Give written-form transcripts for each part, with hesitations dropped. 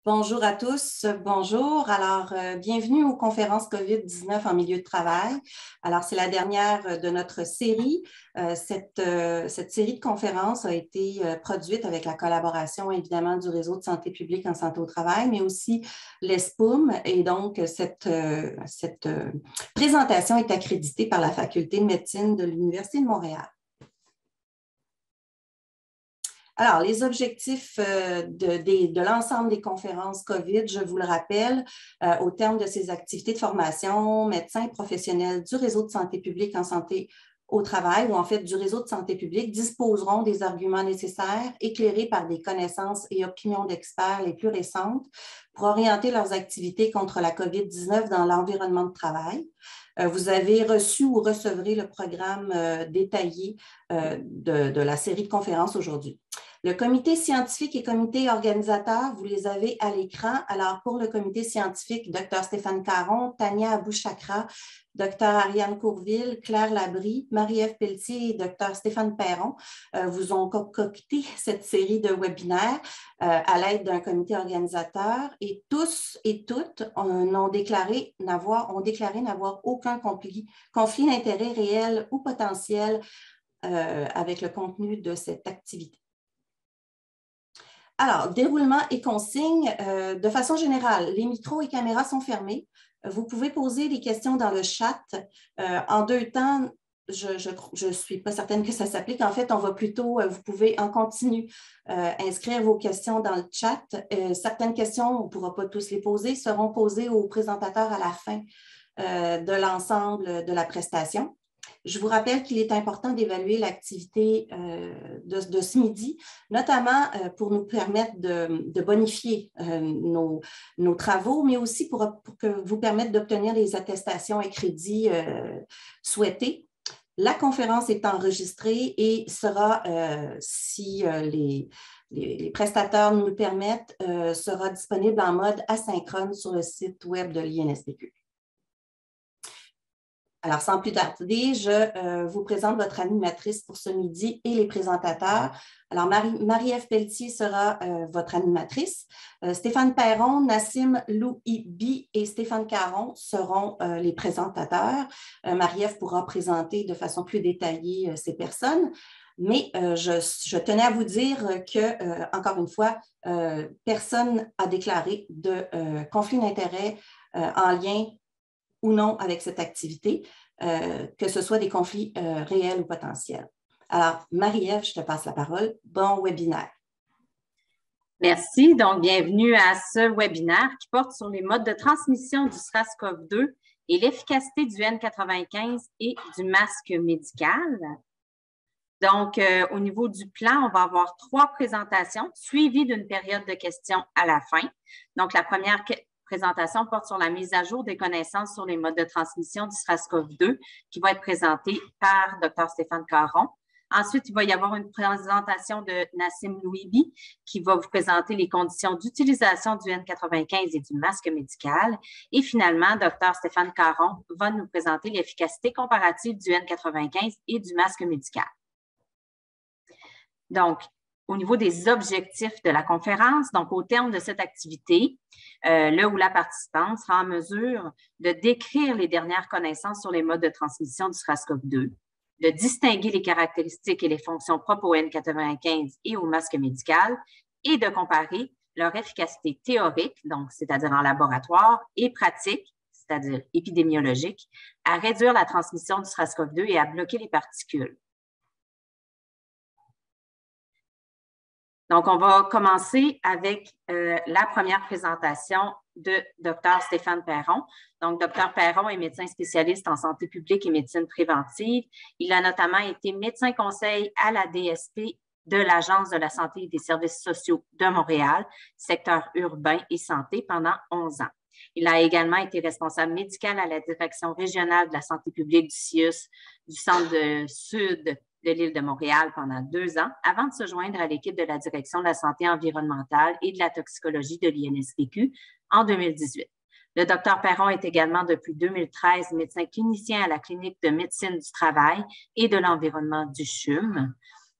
Bonjour à tous, bonjour. Alors, bienvenue aux conférences COVID-19 en milieu de travail. Alors, c'est la dernière de notre série. Cette série de conférences a été produite avec la collaboration, évidemment, du Réseau de santé publique en santé au travail, mais aussi l'ESPUM. Et donc, cette présentation est accréditée par la Faculté de médecine de l'Université de Montréal. Alors, les objectifs de l'ensemble des conférences COVID, je vous le rappelle, au terme de ces activités de formation, médecins et professionnels du réseau de santé publique en santé au travail, ou en fait du réseau de santé publique, disposeront des arguments nécessaires, éclairés par des connaissances et opinions d'experts les plus récentes, pour orienter leurs activités contre la COVID-19 dans l'environnement de travail. Vous avez reçu ou recevrez le programme détaillé de la série de conférences aujourd'hui. Le comité scientifique et comité organisateur, vous les avez à l'écran. Alors, pour le comité scientifique, Dr Stéphane Caron, Tania Abouchakra, Dr Ariane Courville, Claire Labrie, Marie-Ève Pelletier et Dr Stéphane Perron vous ont concocté cette série de webinaires à l'aide d'un comité organisateur et tous et toutes ont déclaré n'avoir aucun conflit d'intérêt réel ou potentiel avec le contenu de cette activité. Alors, déroulement et consignes, de façon générale, les micros et caméras sont fermés. Vous pouvez poser des questions dans le chat. En deux temps, je ne suis pas certaine que ça s'applique. En fait, on va plutôt, vous pouvez en continu inscrire vos questions dans le chat. Certaines questions, on ne pourra pas tous les poser, seront posées aux présentateurs à la fin de l'ensemble de la prestation. Je vous rappelle qu'il est important d'évaluer l'activité de ce midi, notamment pour nous permettre de bonifier nos travaux, mais aussi pour vous permettre d'obtenir les attestations et crédits souhaités. La conférence est enregistrée et sera, si les prestataires nous le permettent, sera disponible en mode asynchrone sur le site web de l'INSPQ. Alors, sans plus tarder, je vous présente votre animatrice pour ce midi et les présentateurs. Alors, Marie-Ève Pelletier sera votre animatrice. Stéphane Perron, Nassim Louibi et Stéphane Caron seront les présentateurs. Marie-Ève pourra présenter de façon plus détaillée ces personnes. Mais je tenais à vous dire que, encore une fois, personne n'a déclaré de conflit d'intérêt en lien ou non avec cette activité, que ce soit des conflits réels ou potentiels. Alors, Marie-Ève, je te passe la parole. Bon webinaire. Merci. Donc, bienvenue à ce webinaire qui porte sur les modes de transmission du SRAS-CoV-2 et l'efficacité du N95 et du masque médical. Donc, au niveau du plan, on va avoir 3 présentations suivies d'une période de questions à la fin. Donc, la première présentation porte sur la mise à jour des connaissances sur les modes de transmission du SRAS-CoV-2 qui va être présentée par Dr Stéphane Caron. Ensuite, il va y avoir une présentation de Nassim Louibi qui va vous présenter les conditions d'utilisation du N95 et du masque médical. Et finalement, Dr Stéphane Caron va nous présenter l'efficacité comparative du N95 et du masque médical. Donc, au niveau des objectifs de la conférence, donc au terme de cette activité, là où la participante sera en mesure de décrire les dernières connaissances sur les modes de transmission du SRAS-CoV-2, de distinguer les caractéristiques et les fonctions propres au N95 et au masque médical et de comparer leur efficacité théorique, donc c'est-à-dire en laboratoire, et pratique, c'est-à-dire épidémiologique, à réduire la transmission du SRAS-CoV-2 et à bloquer les particules. Donc, on va commencer avec la première présentation de Dr Stéphane Perron. Donc, Dr Perron est médecin spécialiste en santé publique et médecine préventive. Il a notamment été médecin conseil à la DSP de l'Agence de la santé et des services sociaux de Montréal, secteur urbain et santé, pendant 11 ans. Il a également été responsable médical à la direction régionale de la santé publique du CIUS du centre-sud de l'île de Montréal pendant 2 ans, avant de se joindre à l'équipe de la direction de la santé environnementale et de la toxicologie de l'INSPQ en 2018. Le Dr Perron est également depuis 2013 médecin clinicien à la clinique de médecine du travail et de l'environnement du CHUM.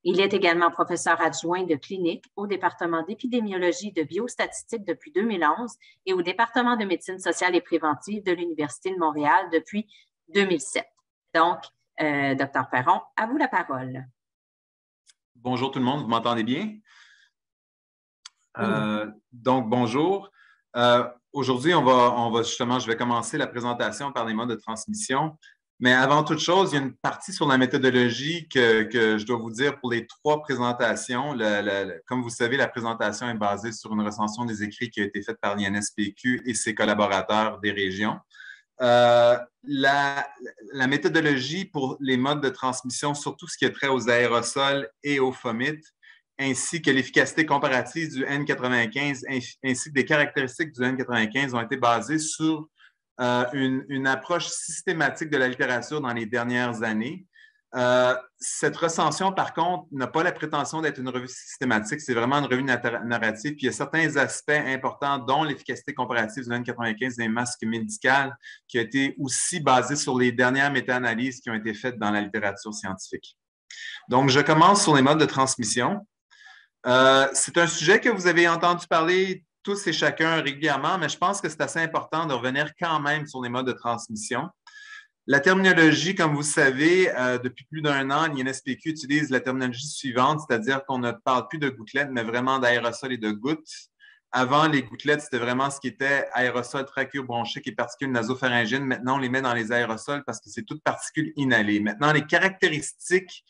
Il est également professeur adjoint de clinique au département d'épidémiologie et de biostatistique depuis 2011 et au département de médecine sociale et préventive de l'Université de Montréal depuis 2007. Donc, Dr. Perron, à vous la parole. Bonjour tout le monde, vous m'entendez bien? Oui. Donc, bonjour. Aujourd'hui, je vais commencer la présentation par les modes de transmission. Mais avant toute chose, il y a une partie sur la méthodologie que je dois vous dire pour les 3 présentations. Comme vous savez, la présentation est basée sur une recension des écrits qui a été faite par l'INSPQ et ses collaborateurs des régions. La méthodologie pour les modes de transmission, surtout ce qui est trait aux aérosols et aux fomites, ainsi que l'efficacité comparative du N95, ainsi que des caractéristiques du N95 ont été basées sur une approche systématique de la littérature dans les dernières années. Cette recension, par contre, n'a pas la prétention d'être une revue systématique, c'est vraiment une revue narrative. Puis il y a certains aspects importants, dont l'efficacité comparative du N95 des masques médicaux, qui a été aussi basée sur les dernières méta-analyses qui ont été faites dans la littérature scientifique. Donc, je commence sur les modes de transmission. C'est un sujet que vous avez entendu parler tous et chacun régulièrement, mais je pense que c'est assez important de revenir quand même sur les modes de transmission. La terminologie, comme vous savez, depuis plus d'1 an, l'INSPQ utilise la terminologie suivante, c'est-à-dire qu'on ne parle plus de gouttelettes, mais vraiment d'aérosols et de gouttes. Avant, les gouttelettes, c'était vraiment ce qui était aérosol trachéobronchique et particules nasopharyngiennes. Maintenant, on les met dans les aérosols parce que c'est toutes particules inhalées. Maintenant, les caractéristiques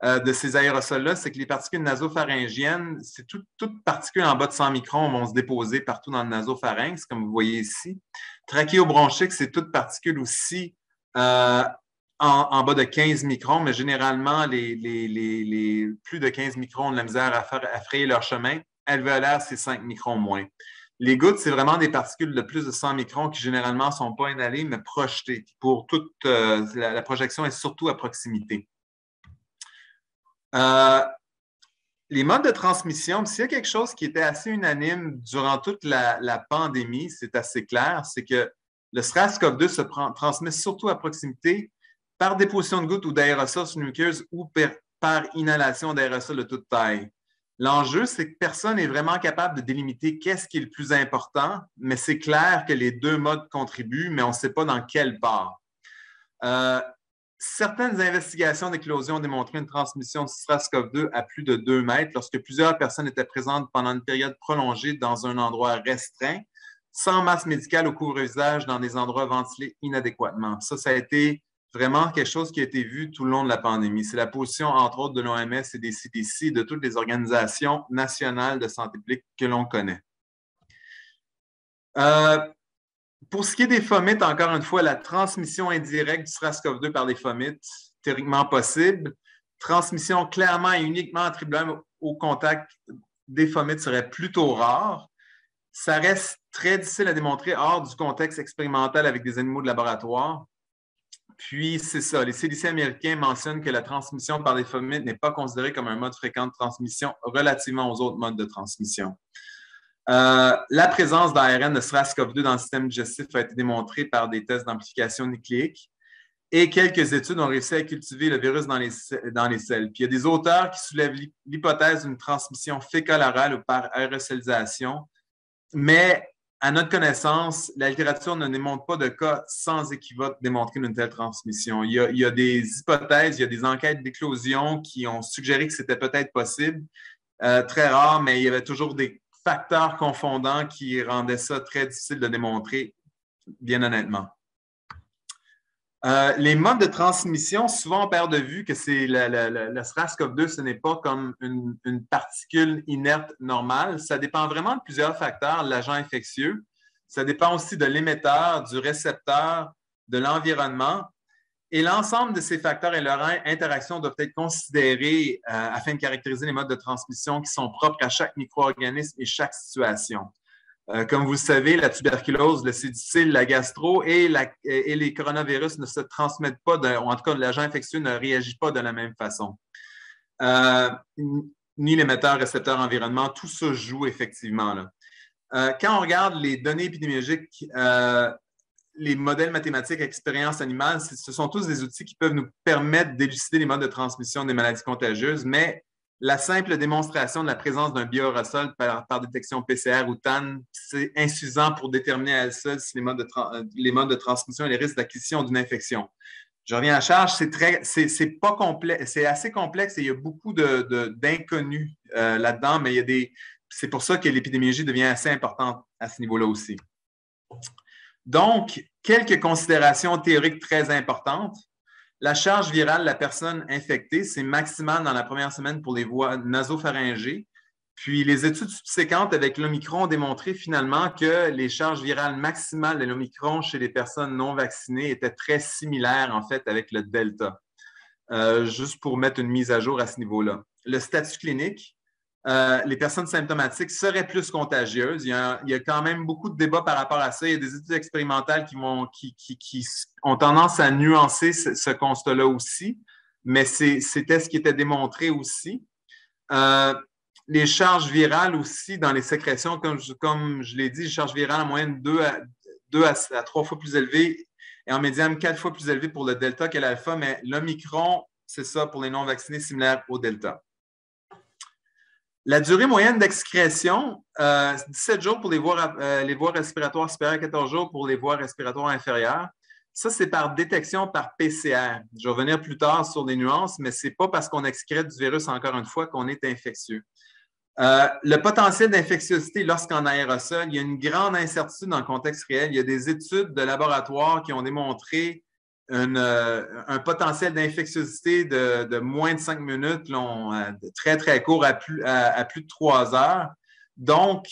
de ces aérosols-là, c'est que les particules nasopharyngiennes, c'est toutes particules en bas de 100 microns vont se déposer partout dans le nasopharynx, comme vous voyez ici. Trachéobronchique, c'est toutes particules aussi en bas de 15 microns, mais généralement, les plus de 15 microns ont de la misère à frayer leur chemin. Alvéolaire, c'est 5 microns moins. Les gouttes, c'est vraiment des particules de plus de 100 microns qui généralement ne sont pas inhalées, mais projetées. Pour toute la projection est surtout à proximité. Les modes de transmission, s'il y a quelque chose qui était assez unanime durant toute la pandémie, c'est assez clair, c'est que le SRAS-CoV-2 se transmet surtout à proximité par déposition de gouttes ou d'aérosols sur une muqueuse ou par inhalation d'aérosols de toute taille. L'enjeu, c'est que personne n'est vraiment capable de délimiter qu'est-ce qui est le plus important, mais c'est clair que les 2 modes contribuent, mais on ne sait pas dans quelle part. Certaines investigations d'éclosion ont démontré une transmission du SRAS-CoV-2 à plus de 2 mètres lorsque plusieurs personnes étaient présentes pendant une période prolongée dans un endroit restreint, sans masse médicale au couvre-visage dans des endroits ventilés inadéquatement. Ça a été vraiment quelque chose qui a été vu tout le long de la pandémie. C'est la position, entre autres, de l'OMS et des CDC, de toutes les organisations nationales de santé publique que l'on connaît. Pour ce qui est des fomites, encore une fois, la transmission indirecte du SRAS-CoV-2 par les fomites, théoriquement possible. Transmission clairement et uniquement attribuable au contact des fomites serait plutôt rare. Ça reste très difficile à démontrer hors du contexte expérimental avec des animaux de laboratoire. Puis, c'est ça, les CDC américains mentionnent que la transmission par les fomites n'est pas considérée comme un mode fréquent de transmission relativement aux autres modes de transmission. La présence d'ARN de SRAS-CoV-2 dans le système digestif a été démontrée par des tests d'amplification nucléique et quelques études ont réussi à cultiver le virus dans les selles. Puis il y a des auteurs qui soulèvent l'hypothèse d'une transmission fécale-orale ou par aérosolisation, mais à notre connaissance, la littérature ne démontre pas de cas sans équivoque démontrés d'une telle transmission. Il y a des hypothèses, il y a des enquêtes d'éclosion qui ont suggéré que c'était peut-être possible, très rare, mais il y avait toujours des facteurs confondants qui rendaient ça très difficile de démontrer, bien honnêtement. Les modes de transmission, souvent on perd de vue que c'est le SRAS-CoV-2, ce n'est pas comme une particule inerte normale. Ça dépend vraiment de plusieurs facteurs, l'agent infectieux. Ça dépend aussi de l'émetteur, du récepteur, de l'environnement. Et l'ensemble de ces facteurs et leur interaction doivent être considérés afin de caractériser les modes de transmission qui sont propres à chaque micro-organisme et chaque situation. Comme vous le savez, la tuberculose, le sédicille, la gastro et les coronavirus ne se transmettent pas, ou en tout cas, l'agent infectieux ne réagit pas de la même façon. Ni l'émetteur, récepteur, environnement, tout ça joue effectivement. Là. Quand on regarde les données épidémiologiques, les modèles mathématiques expérience animale, ce sont tous des outils qui peuvent nous permettre d'élucider les modes de transmission des maladies contagieuses, mais La simple démonstration de la présence d'un bioaérosol par détection PCR ou TAN, c'est insuffisant pour déterminer à elle seule si les modes de transmission et les risques d'acquisition d'une infection. Je reviens à la charge, c'est pas complexe, c'est assez complexe et il y a beaucoup d'inconnus là-dedans, mais c'est pour ça que l'épidémiologie devient assez importante à ce niveau-là aussi. Donc, quelques considérations théoriques très importantes. La charge virale de la personne infectée, c'est maximal dans la première semaine pour les voies nasopharyngées. Puis, les études subséquentes avec l'Omicron ont démontré finalement que les charges virales maximales de l'Omicron chez les personnes non vaccinées étaient très similaires, en fait, avec le Delta. Juste pour mettre une mise à jour à ce niveau-là. Le statut clinique, les personnes symptomatiques seraient plus contagieuses. Il y a quand même beaucoup de débats par rapport à ça. Il y a des études expérimentales qui ont tendance à nuancer ce constat-là aussi, mais c'était ce qui était démontré aussi. Les charges virales aussi dans les sécrétions, comme je l'ai dit, les charges virales en moyenne 2 à 3 fois plus élevées et en médiane 4 fois plus élevées pour le Delta que l'Alpha, mais l'Omicron, c'est ça pour les non-vaccinés, similaire au Delta. La durée moyenne d'excrétion, 17 jours pour les voies respiratoires supérieures, 14 jours pour les voies respiratoires inférieures. Ça, c'est par détection par PCR. Je vais revenir plus tard sur les nuances, mais ce n'est pas parce qu'on excrète du virus, encore une fois, qu'on est infectieux. Le potentiel d'infectiosité lorsqu'en aérosol, il y a une grande incertitude dans le contexte réel. Il y a des études de laboratoire qui ont démontré un potentiel d'infectiosité de moins de 5 minutes, très, très court, à plus de 3 heures. Donc,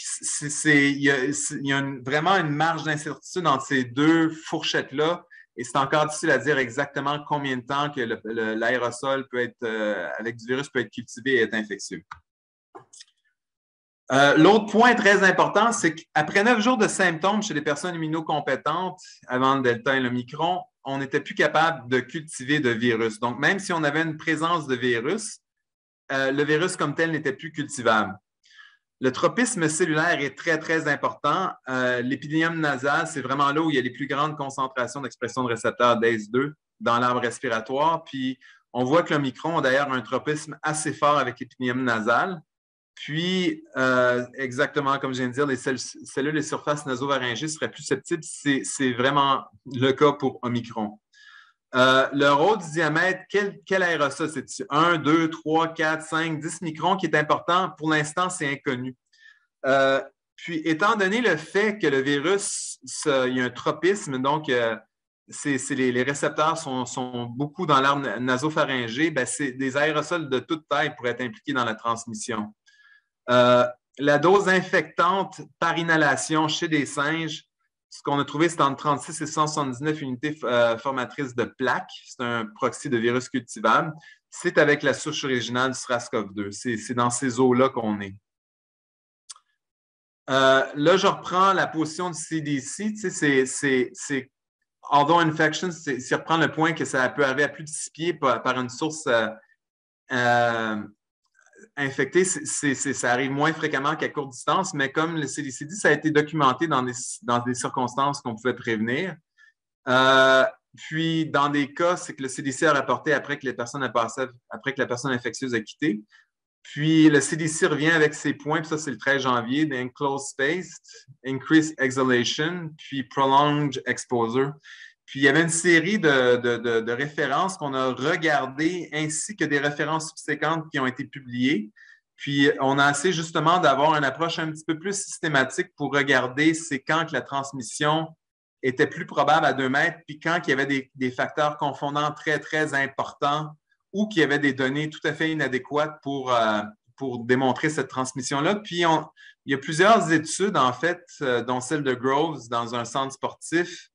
il y a vraiment une marge d'incertitude entre ces deux fourchettes-là. Et c'est encore difficile à dire exactement combien de temps que l'aérosol peut être, avec du virus, peut être cultivé et être infectieux. L'autre point très important, c'est qu'après 9 jours de symptômes chez les personnes immunocompétentes avant le Delta et l'Omicron, on n'était plus capable de cultiver de virus. Donc, même si on avait une présence de virus, le virus comme tel n'était plus cultivable. Le tropisme cellulaire est très, très important. L'épithélium nasal, c'est vraiment là où il y a les plus grandes concentrations d'expression de récepteurs d'ACE2 dans l'arbre respiratoire. Puis, on voit que l'Omicron a d'ailleurs un tropisme assez fort avec l'épithélium nasal. Puis, exactement comme je viens de dire, les cellules et surfaces nasopharyngées seraient plus susceptibles. C'est vraiment le cas pour Omicron. Le rôle du diamètre, quel aérosol? C'est 1, 2, 3, 4, 5, 10 microns qui est important. Pour l'instant, c'est inconnu. Puis, étant donné le fait que le virus, il y a un tropisme, donc les récepteurs sont beaucoup dans l'arbre nasopharyngé, ben, c'est des aérosols de toute taille pour être impliqués dans la transmission. La dose infectante par inhalation chez des singes, ce qu'on a trouvé, c'est entre 36 et 179 unités formatrices de plaques. C'est un proxy de virus cultivable. C'est avec la souche originale du SRAS-CoV-2. C'est dans ces eaux-là qu'on est. Là, je reprends la position du CDC. C'est although infection, c'est reprendre le point que ça peut arriver à plus de 6 pieds par une source infecté, ça arrive moins fréquemment qu'à courte distance, mais comme le CDC dit, ça a été documenté dans des circonstances qu'on pouvait prévenir. Puis, dans des cas, c'est que le CDC a rapporté après que la personne infectieuse a quitté. Puis, le CDC revient avec ses points, puis ça, c'est le 13 janvier, d'enclosed space, increased exhalation, puis prolonged exposure. Puis, il y avait une série de références qu'on a regardées, ainsi que des références subséquentes qui ont été publiées. Puis, on a essayé justement d'avoir une approche un petit peu plus systématique pour regarder c'est quand que la transmission était plus probable à 2 mètres, puis quand il y avait des facteurs confondants très, très importants ou qu'il y avait des données tout à fait inadéquates pour démontrer cette transmission-là. Puis, il y a plusieurs études, en fait, dont celle de Groves dans un centre sportif.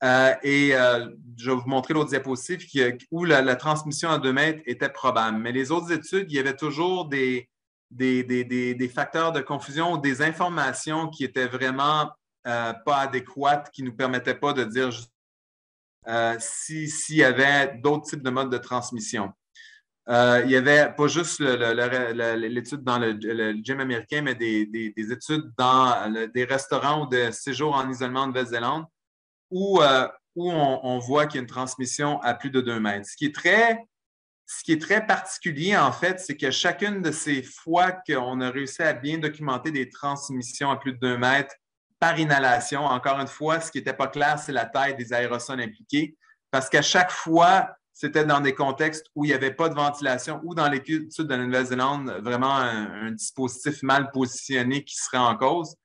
Je vais vous montrer l'autre diapositive où la transmission à 2 mètres était probable. Mais les autres études, il y avait toujours des facteurs de confusion ou des informations qui étaient vraiment pas adéquates, qui ne nous permettaient pas de dire s'il y avait d'autres types de modes de transmission. Il n'y avait pas juste l'étude dans le gym américain, mais des études dans des restaurants ou des séjours en isolement en Nouvelle-Zélande où on voit qu'il y a une transmission à plus de 2 mètres. Ce qui est très Ce qui est très particulier, en fait, c'est que chacune de ces fois qu'on a réussi à bien documenter des transmissions à plus de 2 mètres par inhalation, encore une fois, ce qui n'était pas clair, c'est la taille des aérosols impliqués, parce qu'à chaque fois, c'était dans des contextes où il n'y avait pas de ventilation ou dans l'étude de la Nouvelle-Zélande, vraiment un dispositif mal positionné qui serait en cause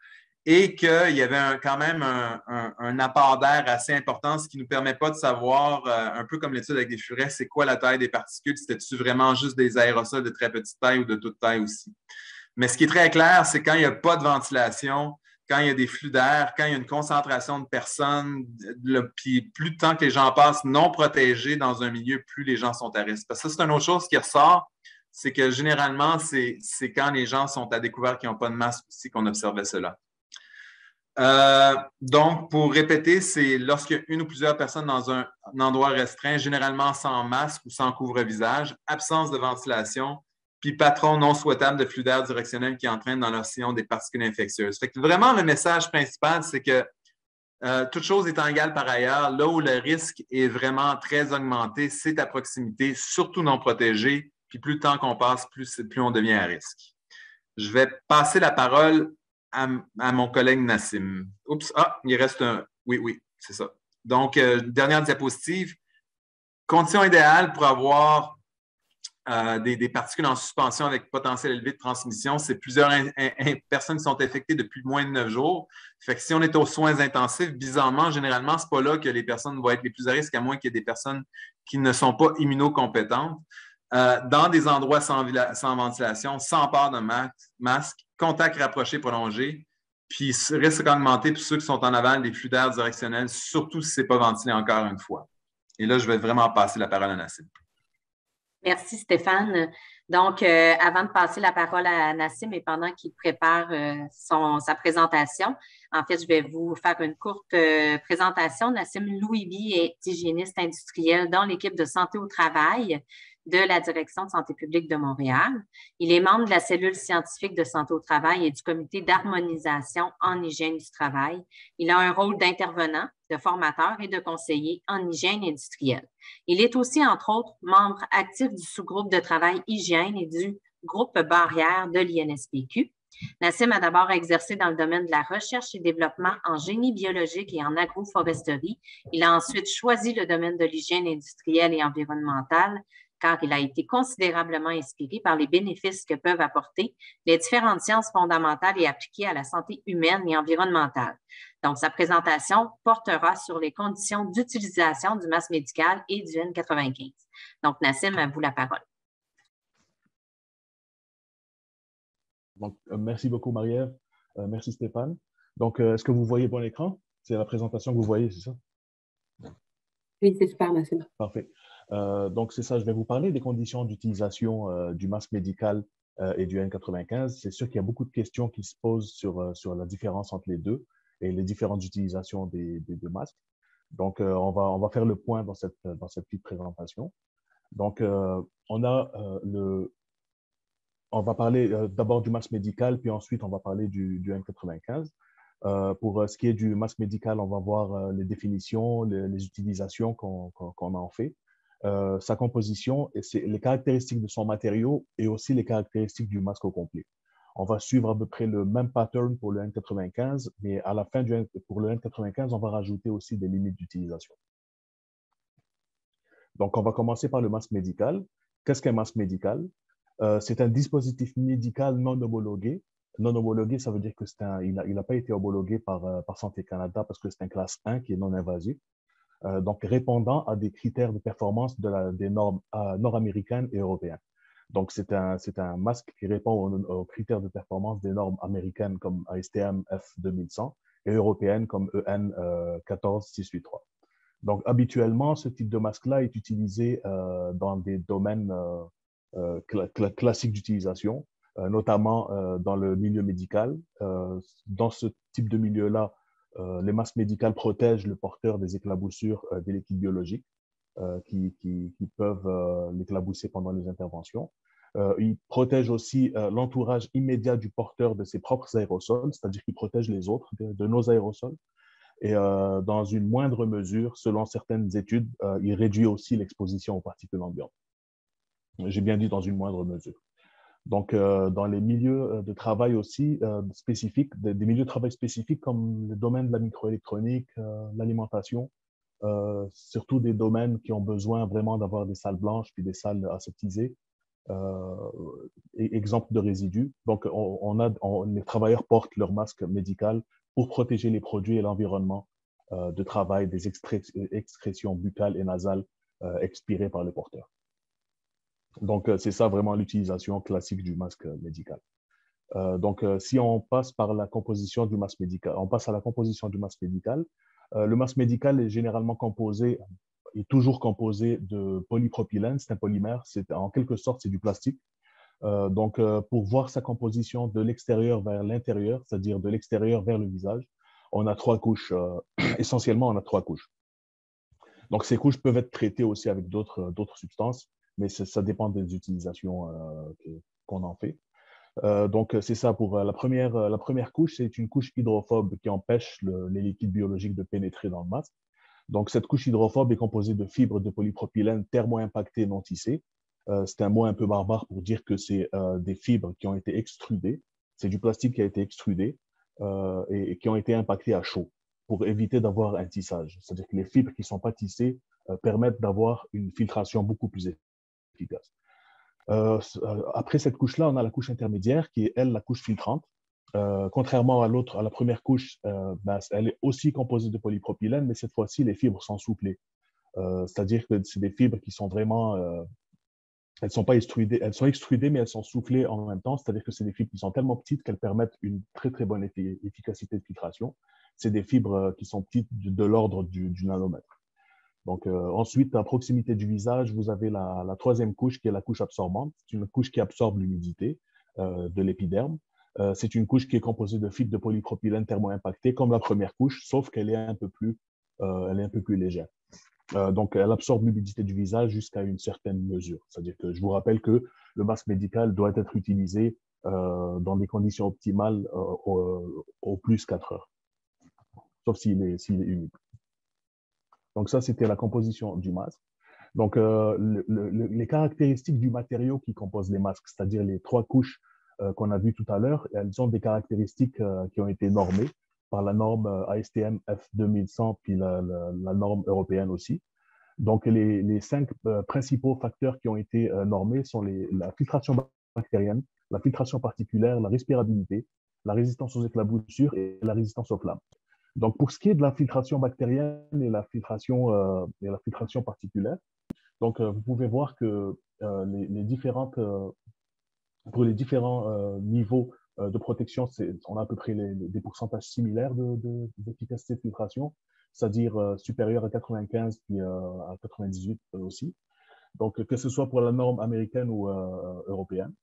et qu'il y avait quand même un apport d'air assez important, ce qui ne nous permet pas de savoir, un peu comme l'étude avec des furets, c'est quoi la taille des particules, c'était-tu vraiment juste des aérosols de très petite taille ou de toute taille aussi. Mais ce qui est très clair, c'est quand il n'y a pas de ventilation, quand il y a des flux d'air, quand il y a une concentration de personnes, puis plus de temps que les gens passent non protégés dans un milieu, plus les gens sont à risque. Parce que ça, c'est une autre chose qui ressort, c'est que généralement, c'est quand les gens sont à découvert qu'ils n'ont pas de masque aussi qu'on observait cela. Donc, pour répéter, c'est lorsqu'il y a une ou plusieurs personnes dans un endroit restreint, généralement sans masque ou sans couvre-visage, absence de ventilation, puis patron non souhaitable de flux d'air directionnel qui entraîne dans leur sillon des particules infectieuses. Fait que vraiment, le message principal, c'est que toute chose étant égale par ailleurs, là où le risque est vraiment très augmenté, c'est à proximité, surtout non protégé, puis plus le temps qu'on passe, plus on devient à risque. Je vais passer la parole à mon collègue Nassim. Oups, il reste un... Oui, c'est ça. Donc, dernière diapositive. Conditions idéales pour avoir des particules en suspension avec potentiel élevé de transmission, c'est plusieurs personnes qui sont infectées depuis moins de 9 jours. Fait que si on est aux soins intensifs, bizarrement, généralement, c'est pas là que les personnes vont être les plus à risque, à moins qu'il y ait des personnes qui ne sont pas immunocompétentes. Dans des endroits sans ventilation, sans port de masque, contact rapproché prolongé, puis risque augmenté pour ceux qui sont en aval des flux d'air directionnels, surtout si ce n'est pas ventilé encore une fois. Et là, je vais vraiment passer la parole à Nassim. Merci Stéphane. Donc, avant de passer la parole à Nassim et pendant qu'il prépare sa présentation, en fait, je vais vous faire une courte présentation. Nassim Louibi est hygiéniste industriel dans l'équipe de santé au travail de la Direction de santé publique de Montréal. Il est membre de la cellule scientifique de santé au travail et du comité d'harmonisation en hygiène du travail. Il a un rôle d'intervenant, de formateur et de conseiller en hygiène industrielle. Il est aussi, entre autres, membre actif du sous-groupe de travail hygiène et du groupe barrière de l'INSPQ. Nassim a d'abord exercé dans le domaine de la recherche et développement en génie biologique et en agroforesterie. Il a ensuite choisi le domaine de l'hygiène industrielle et environnementale car il a été considérablement inspiré par les bénéfices que peuvent apporter les différentes sciences fondamentales et appliquées à la santé humaine et environnementale. Donc, sa présentation portera sur les conditions d'utilisation du masque médical et du N95. Donc, Nassim, à vous la parole. Donc, merci beaucoup, Marie-Ève. Merci, Stéphane. Donc, est-ce que vous voyez bon l'écran? C'est la présentation que vous voyez, c'est ça? Oui, c'est super, Nassim. Parfait. Donc, c'est ça, je vais vous parler des conditions d'utilisation du masque médical et du N95. C'est sûr qu'il y a beaucoup de questions qui se posent sur la différence entre les deux et les différentes utilisations des deux masques. Donc, on va faire le point dans cette petite présentation. Donc, on va parler d'abord du masque médical, puis ensuite, on va parler du N95. Pour ce qui est du masque médical, on va voir les définitions, les utilisations qu'on en fait, sa composition, et les caractéristiques de son matériau et aussi les caractéristiques du masque au complet. On va suivre à peu près le même pattern pour le N95, mais à la fin pour le N95, on va rajouter aussi des limites d'utilisation. Donc, on va commencer par le masque médical. Qu'est-ce qu'un masque médical? C'est un dispositif médical non homologué. Non homologué, ça veut dire qu'il n'a pas été homologué par Santé Canada parce que c'est un classe 1 qui est non invasif. Donc, répondant à des critères de performance des normes nord-américaines et européennes. Donc, c'est un masque qui répond aux critères de performance des normes américaines comme ASTM F2100 et européennes comme EN 14683. Donc, habituellement, ce type de masque-là est utilisé dans des domaines classiques d'utilisation, notamment dans le milieu médical. Dans ce type de milieu-là, les masques médicaux protègent le porteur des éclaboussures des liquides biologiques qui peuvent l'éclabousser pendant les interventions. Ils protègent aussi l'entourage immédiat du porteur de ses propres aérosols, c'est-à-dire qu'ils protègent les autres de nos aérosols. Et dans une moindre mesure, selon certaines études, il réduit aussi l'exposition aux particules ambiantes. J'ai bien dit dans une moindre mesure. Donc, dans les milieux de travail aussi spécifiques, des milieux de travail spécifiques comme le domaine de la microélectronique, l'alimentation, surtout des domaines qui ont besoin vraiment d'avoir des salles blanches puis des salles aseptisées, exemple de résidus. Donc, les travailleurs portent leur masque médical pour protéger les produits et l'environnement de travail des excrétions buccales et nasales expirées par le porteur. Donc, c'est ça vraiment l'utilisation classique du masque médical. Donc, si on passe par la composition du masque médical, on passe à la composition du masque médical. Le masque médical est généralement toujours composé de polypropylène, c'est un polymère, en quelque sorte, c'est du plastique. Donc, pour voir sa composition de l'extérieur vers l'intérieur, c'est-à-dire de l'extérieur vers le visage, on a 3 couches. Essentiellement, on a 3 couches. Donc, ces couches peuvent être traitées aussi avec d'autres substances, mais ça dépend des utilisations qu'on en fait. Donc, c'est ça pour la première couche, c'est une couche hydrophobe qui empêche les liquides biologiques de pénétrer dans le masque. Donc, cette couche hydrophobe est composée de fibres de polypropylène thermo-impactées non tissées. C'est un mot un peu barbare pour dire que c'est des fibres qui ont été extrudées. C'est du plastique qui a été extrudé et qui ont été impactées à chaud pour éviter d'avoir un tissage. C'est-à-dire que les fibres qui ne sont pas tissées permettent d'avoir une filtration beaucoup plus efficace. Après cette couche-là, on a la couche intermédiaire qui est, elle, la couche filtrante. Contrairement à la première couche, elle est aussi composée de polypropylène, mais cette fois-ci, les fibres sont souplées. C'est-à-dire que c'est des fibres qui sont vraiment... elles ne sont pas extrudées, elles sont extrudées, mais elles sont soufflées en même temps. C'est-à-dire que c'est des fibres qui sont tellement petites qu'elles permettent une très, très bonne efficacité de filtration. C'est des fibres qui sont petites de l'ordre du nanomètre. Donc, ensuite, à proximité du visage, vous avez la troisième couche qui est la couche absorbante. C'est une couche qui absorbe l'humidité de l'épiderme. C'est une couche qui est composée de fibres de polypropylène thermo-impactées comme la première couche, sauf qu'elle est un peu plus légère. Donc, elle absorbe l'humidité du visage jusqu'à une certaine mesure. C'est-à-dire que je vous rappelle que le masque médical doit être utilisé dans des conditions optimales au plus 4 heures, sauf s'il est humide. Donc, ça, c'était la composition du masque. Donc, les caractéristiques du matériau qui compose les masques, c'est-à-dire les 3 couches qu'on a vues tout à l'heure, elles ont des caractéristiques qui ont été normées par la norme ASTM F2100 puis la norme européenne aussi. Donc, les 5 principaux facteurs qui ont été normés sont la filtration bactérienne, la filtration particulaire, la respirabilité, la résistance aux éclaboussures et la résistance aux flammes. Donc, pour ce qui est de la filtration bactérienne et la filtration particulaire, donc, vous pouvez voir que pour les différents niveaux de protection, on a à peu près des pourcentages similaires d'efficacité de filtration, c'est-à-dire supérieur à 95 puis à 98 aussi. Donc, que ce soit pour la norme américaine ou européenne.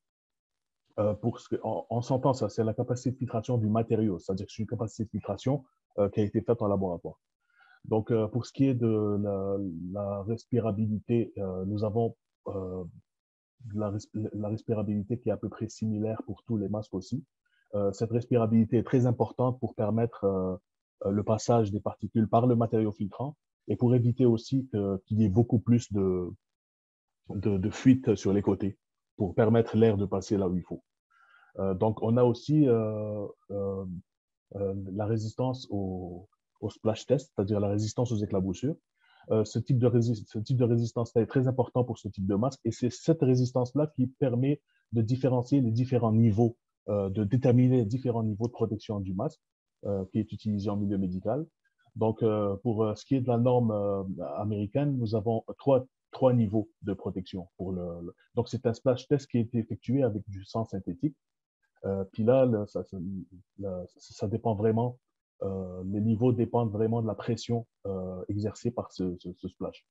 On s'entend ça, c'est la capacité de filtration du matériau, c'est-à-dire que c'est une capacité de filtration qui a été faite en laboratoire. Donc, pour ce qui est de la respirabilité, nous avons la respirabilité qui est à peu près similaire pour tous les masques aussi. Cette respirabilité est très importante pour permettre le passage des particules par le matériau filtrant et pour éviter aussi qu'il y ait beaucoup plus de fuite sur les côtés pour permettre l'air de passer là où il faut. Donc, on a aussi la résistance au splash test, c'est-à-dire la résistance aux éclaboussures. Ce type de résistance-là est très important pour ce type de masque et c'est cette résistance-là qui permet de différencier les différents niveaux, de déterminer les différents niveaux de protection du masque qui est utilisé en milieu médical. Donc, pour ce qui est de la norme américaine, nous avons trois niveaux de protection. Donc, c'est un splash test qui a été effectué avec du sang synthétique. Puis là, ça dépend vraiment, les niveaux dépendent vraiment de la pression exercée par ce splash.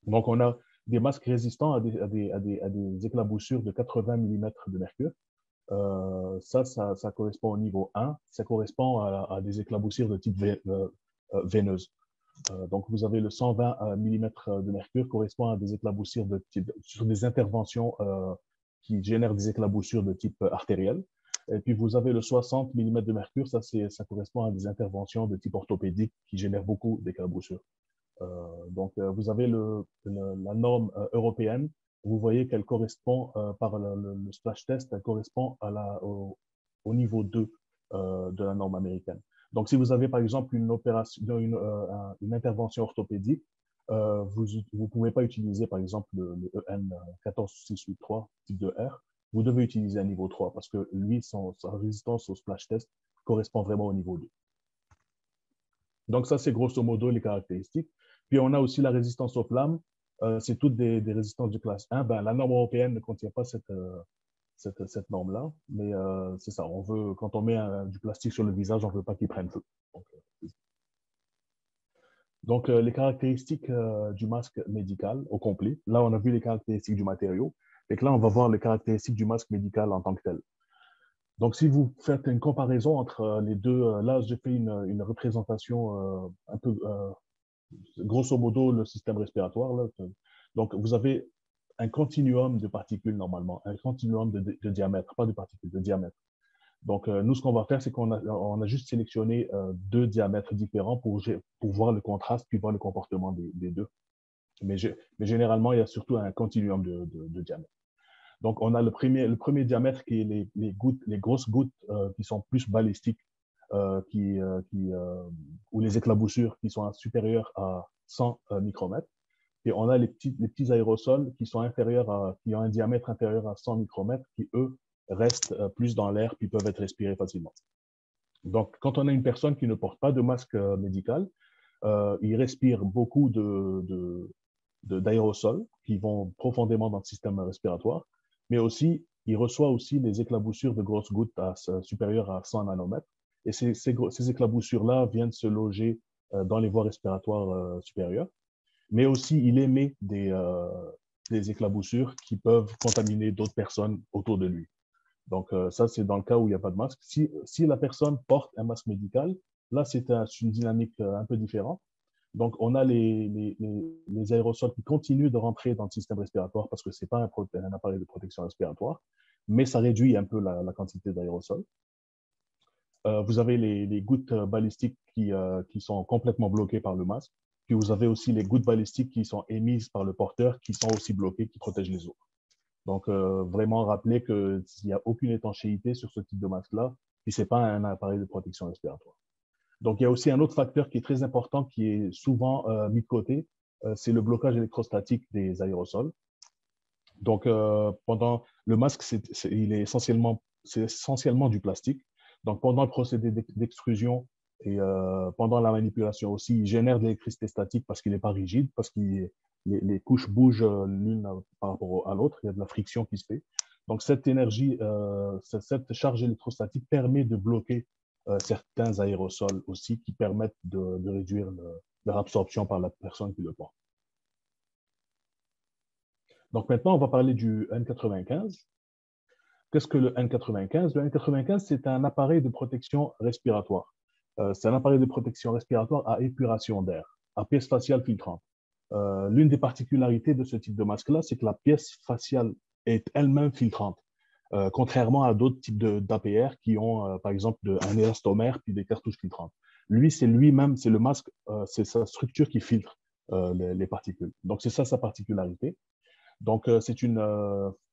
Donc, on a des masques résistants à des éclaboussures de 80 mm de mercure. Ça correspond au niveau 1. Ça correspond à des éclaboussures de type veineuse. Donc, vous avez le 120 mm de mercure correspond à des éclaboussures sur des interventions qui génèrent des éclaboussures de type artériel. Et puis, vous avez le 60 mm de mercure, ça correspond à des interventions de type orthopédique qui génèrent beaucoup d'éclaboussures. Donc, vous avez la norme européenne vous voyez qu'elle correspond, par le splash test, elle correspond au niveau 2 de la norme américaine. Donc, si vous avez, par exemple, une intervention orthopédique, vous ne pouvez pas utiliser, par exemple, le EN 14683 type de R. Vous devez utiliser un niveau 3 parce que lui, sa résistance au splash test correspond vraiment au niveau 2. Donc, ça, c'est grosso modo les caractéristiques. Puis, on a aussi la résistance aux flammes. C'est toutes des résistances de classe 1. Ben, la norme européenne ne contient pas cette norme-là, mais c'est ça. Quand on met du plastique sur le visage, on ne veut pas qu'il prenne feu. Donc, les caractéristiques du masque médical au complet. Là, on a vu les caractéristiques du matériau. Et là, on va voir les caractéristiques du masque médical en tant que tel. Donc, si vous faites une comparaison entre les deux, là, j'ai fait une représentation un peu, grosso modo, le système respiratoire. Là. Donc, vous avez un continuum de particules normalement, un continuum de diamètre, pas de particules, de diamètre. Donc, nous, ce qu'on va faire, c'est qu'on a juste sélectionné deux diamètres différents pour voir le contraste puis voir le comportement des deux. Mais généralement, il y a surtout un continuum de diamètre. Donc, on a le premier diamètre qui est les grosses gouttes qui sont plus balistiques, ou les éclaboussures qui sont supérieures à 100 micromètres. Et on a les petits aérosols qui ont un diamètre inférieur à 100 micromètres qui, eux, restent plus dans l'air puis peuvent être respirés facilement. Donc, quand on a une personne qui ne porte pas de masque médical, il respire beaucoup d'aérosols qui vont profondément dans le système respiratoire, mais aussi, il reçoit aussi les éclaboussures de grosses gouttes supérieures à 100 nanomètres. Et ces éclaboussures-là viennent se loger dans les voies respiratoires supérieures. Mais aussi, il émet des éclaboussures qui peuvent contaminer d'autres personnes autour de lui. Donc, ça, c'est dans le cas où il n'y a pas de masque. Si la personne porte un masque médical, là, c'est une dynamique un peu différente. Donc, on a les aérosols qui continuent de rentrer dans le système respiratoire parce que ce n'est pas un appareil de protection respiratoire, mais ça réduit un peu la quantité d'aérosols. Vous avez les gouttes balistiques qui sont complètement bloquées par le masque. Puis vous avez aussi les gouttes balistiques qui sont émises par le porteur, qui sont aussi bloquées, qui protègent les autres. Donc, vraiment rappeler qu'il n'y a aucune étanchéité sur ce type de masque-là, puis ce n'est pas un appareil de protection respiratoire. Donc, il y a aussi un autre facteur qui est très important, qui est souvent mis de côté, c'est le blocage électrostatique des aérosols. Donc, pendant le masque, c'est essentiellement du plastique. Donc, pendant le procédé d'extrusion et pendant la manipulation aussi, il génère de l'électricité statique parce qu'il n'est pas rigide, parce que les couches bougent l'une par rapport à l'autre, il y a de la friction qui se fait. Donc, cette énergie, cette charge électrostatique permet de bloquer certains aérosols aussi qui permettent de réduire leur absorption par la personne qui le porte. Donc, maintenant, on va parler du N95. Qu'est-ce que le N95? Le N95, c'est un appareil de protection respiratoire. C'est un appareil de protection respiratoire à épuration d'air, à pièce faciale filtrante. L'une des particularités de ce type de masque-là, c'est que la pièce faciale est elle-même filtrante, contrairement à d'autres types d'APR qui ont, par exemple, un élastomère puis des cartouches filtrantes. Lui, c'est lui-même, c'est le masque, c'est sa structure qui filtre les particules. Donc, c'est ça sa particularité. Donc, c'est une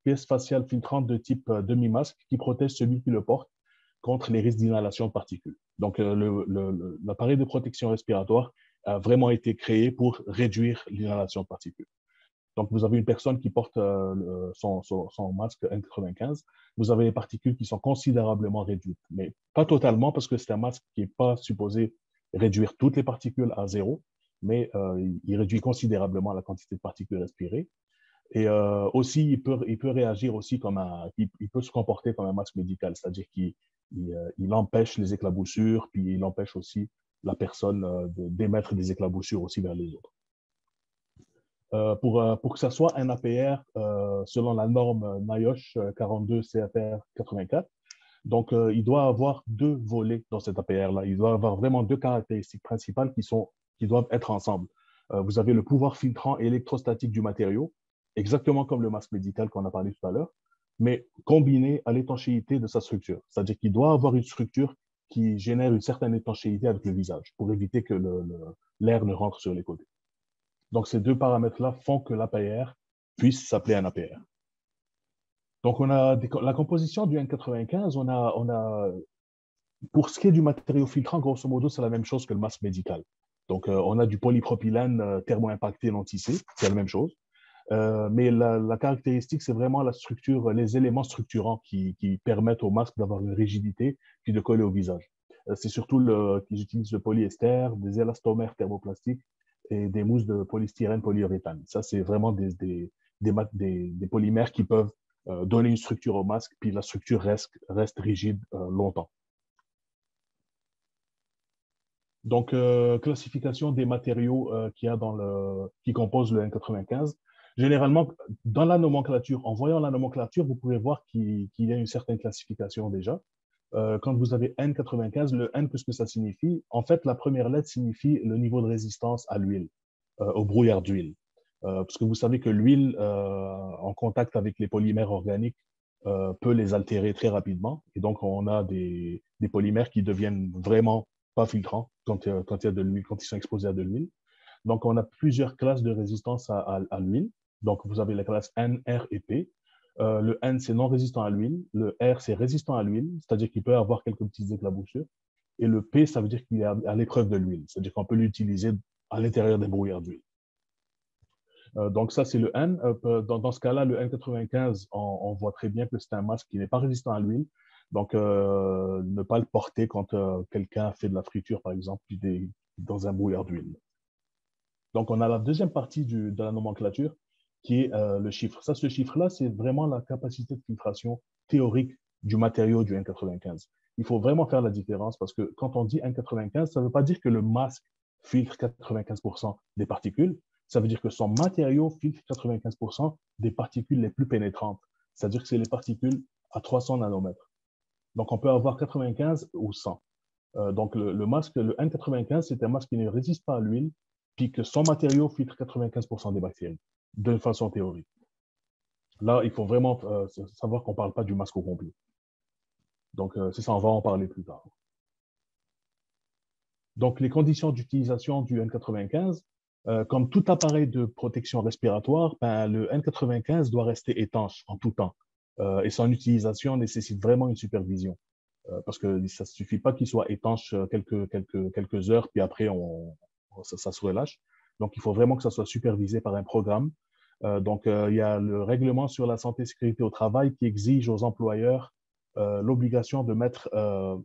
pièce faciale filtrante de type demi-masque qui protège celui qui le porte contre les risques d'inhalation de particules. Donc, l'appareil de protection respiratoire a vraiment été créé pour réduire l'inhalation de particules. Donc, vous avez une personne qui porte son masque N95, vous avez des particules qui sont considérablement réduites, mais pas totalement parce que c'est un masque qui n'est pas supposé réduire toutes les particules à zéro, mais il réduit considérablement la quantité de particules respirées. Et aussi, il peut réagir aussi il peut se comporter comme un masque médical, c'est-à-dire qu'il empêche les éclaboussures, puis il empêche aussi la personne d'émettre des éclaboussures aussi vers les autres. Pour que ça soit un APR selon la norme NIOSH 42 CFR 84, donc il doit avoir deux volets dans cet APR-là. Il doit avoir vraiment deux caractéristiques principales qui doivent être ensemble. Vous avez le pouvoir filtrant et électrostatique du matériau, exactement comme le masque médical qu'on a parlé tout à l'heure, mais combiné à l'étanchéité de sa structure. C'est-à-dire qu'il doit avoir une structure qui génère une certaine étanchéité avec le visage pour éviter que l'air ne rentre sur les côtés. Donc, ces deux paramètres-là font que l'APR puisse s'appeler un APR. Donc, on a la composition du N95, pour ce qui est du matériau filtrant, grosso modo, c'est la même chose que le masque médical. Donc, on a du polypropylène thermo-impacté non tissé, c'est la même chose. Mais la caractéristique, c'est vraiment la structure, les éléments structurants qui permettent au masque d'avoir une rigidité puis de coller au visage. C'est surtout qu'ils utilisent le polyester, des élastomères thermoplastiques et des mousses de polystyrène polyuréthane. Ça, c'est vraiment des polymères qui peuvent donner une structure au masque, puis la structure reste rigide longtemps. Donc, classification des matériaux qui composent le N95. Généralement, dans la nomenclature, en voyant la nomenclature, vous pouvez voir qu'il y a une certaine classification déjà. Quand vous avez N95, le N, qu'est-ce que ça signifie? En fait, la première lettre signifie le niveau de résistance à l'huile, au brouillard d'huile. Parce que vous savez que l'huile, en contact avec les polymères organiques, peut les altérer très rapidement. Et donc, on a des polymères qui deviennent vraiment pas filtrants quand il y a de l'huile, quand ils sont exposés à de l'huile. Donc, on a plusieurs classes de résistance à l'huile. Donc, vous avez la classe N, R et P. Le N, c'est non résistant à l'huile. Le R, c'est résistant à l'huile, c'est-à-dire qu'il peut avoir quelques petites éclaboussures. Et le P, ça veut dire qu'il est à l'épreuve de l'huile, c'est-à-dire qu'on peut l'utiliser à l'intérieur des brouillards d'huile. Donc, ça, c'est le N. Dans ce cas-là, le N95, on voit très bien que c'est un masque qui n'est pas résistant à l'huile. Donc, ne pas le porter quand quelqu'un fait de la friture, par exemple, dans un brouillard d'huile. Donc, on a la deuxième partie de la nomenclature qui est le chiffre. Ça, ce chiffre-là, c'est vraiment la capacité de filtration théorique du matériau du N95. Il faut vraiment faire la différence parce que quand on dit N95, ça ne veut pas dire que le masque filtre 95% des particules. Ça veut dire que son matériau filtre 95% des particules les plus pénétrantes. C'est-à-dire que c'est les particules à 300 nanomètres. Donc, on peut avoir 95 ou 100. Donc, le masque, le N95, c'est un masque qui ne résiste pas à l'huile, puis que son matériau filtre 95% des bactéries, de façon théorique. Là, il faut vraiment savoir qu'on ne parle pas du masque au complet. Donc, c'est ça, on va en parler plus tard. Donc, les conditions d'utilisation du N95, comme tout appareil de protection respiratoire, le N95 doit rester étanche en tout temps. Et son utilisation nécessite vraiment une supervision. Parce que ça ne suffit pas qu'il soit étanche quelques heures, puis après, ça se relâche. Donc, il faut vraiment que ça soit supervisé par un programme. Donc, il y a le règlement sur la santé et sécurité au travail qui exige aux employeurs l'obligation de mettre un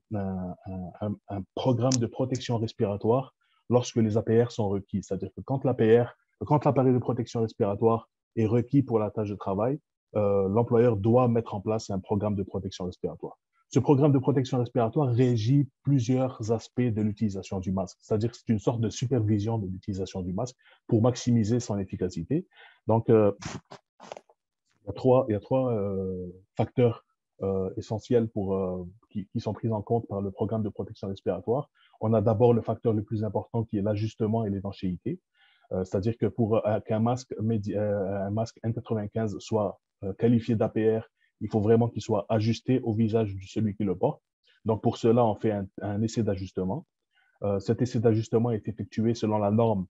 programme de protection respiratoire lorsque les APR sont requis. C'est-à-dire que quand l'appareil de protection respiratoire est requis pour la tâche de travail, l'employeur doit mettre en place un programme de protection respiratoire. Ce programme de protection respiratoire régit plusieurs aspects de l'utilisation du masque. C'est-à-dire que c'est une sorte de supervision de l'utilisation du masque pour maximiser son efficacité. Donc, il y a trois facteurs essentiels qui sont pris en compte par le programme de protection respiratoire. On a d'abord le facteur le plus important qui est l'ajustement et l'étanchéité. C'est-à-dire que pour qu'un masque N95 soit qualifié d'APR, il faut vraiment qu'il soit ajusté au visage de celui qui le porte. Donc, pour cela, on fait un essai d'ajustement. Cet essai d'ajustement est effectué selon la norme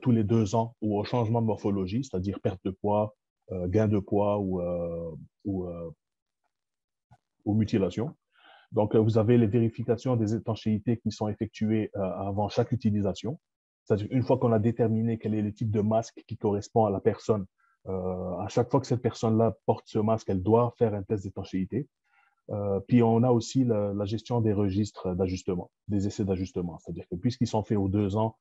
tous les 2 ans ou au changement de morphologie, c'est-à-dire perte de poids, gain de poids ou mutilation. Donc, vous avez les vérifications des étanchéités qui sont effectuées avant chaque utilisation. C'est-à-dire une fois qu'on a déterminé quel est le type de masque qui correspond à la personne, à chaque fois que cette personne-là porte ce masque, elle doit faire un test d'étanchéité. Puis on a aussi la gestion des registres d'ajustement, des essais d'ajustement. C'est-à-dire que puisqu'ils sont faits aux 2 ans,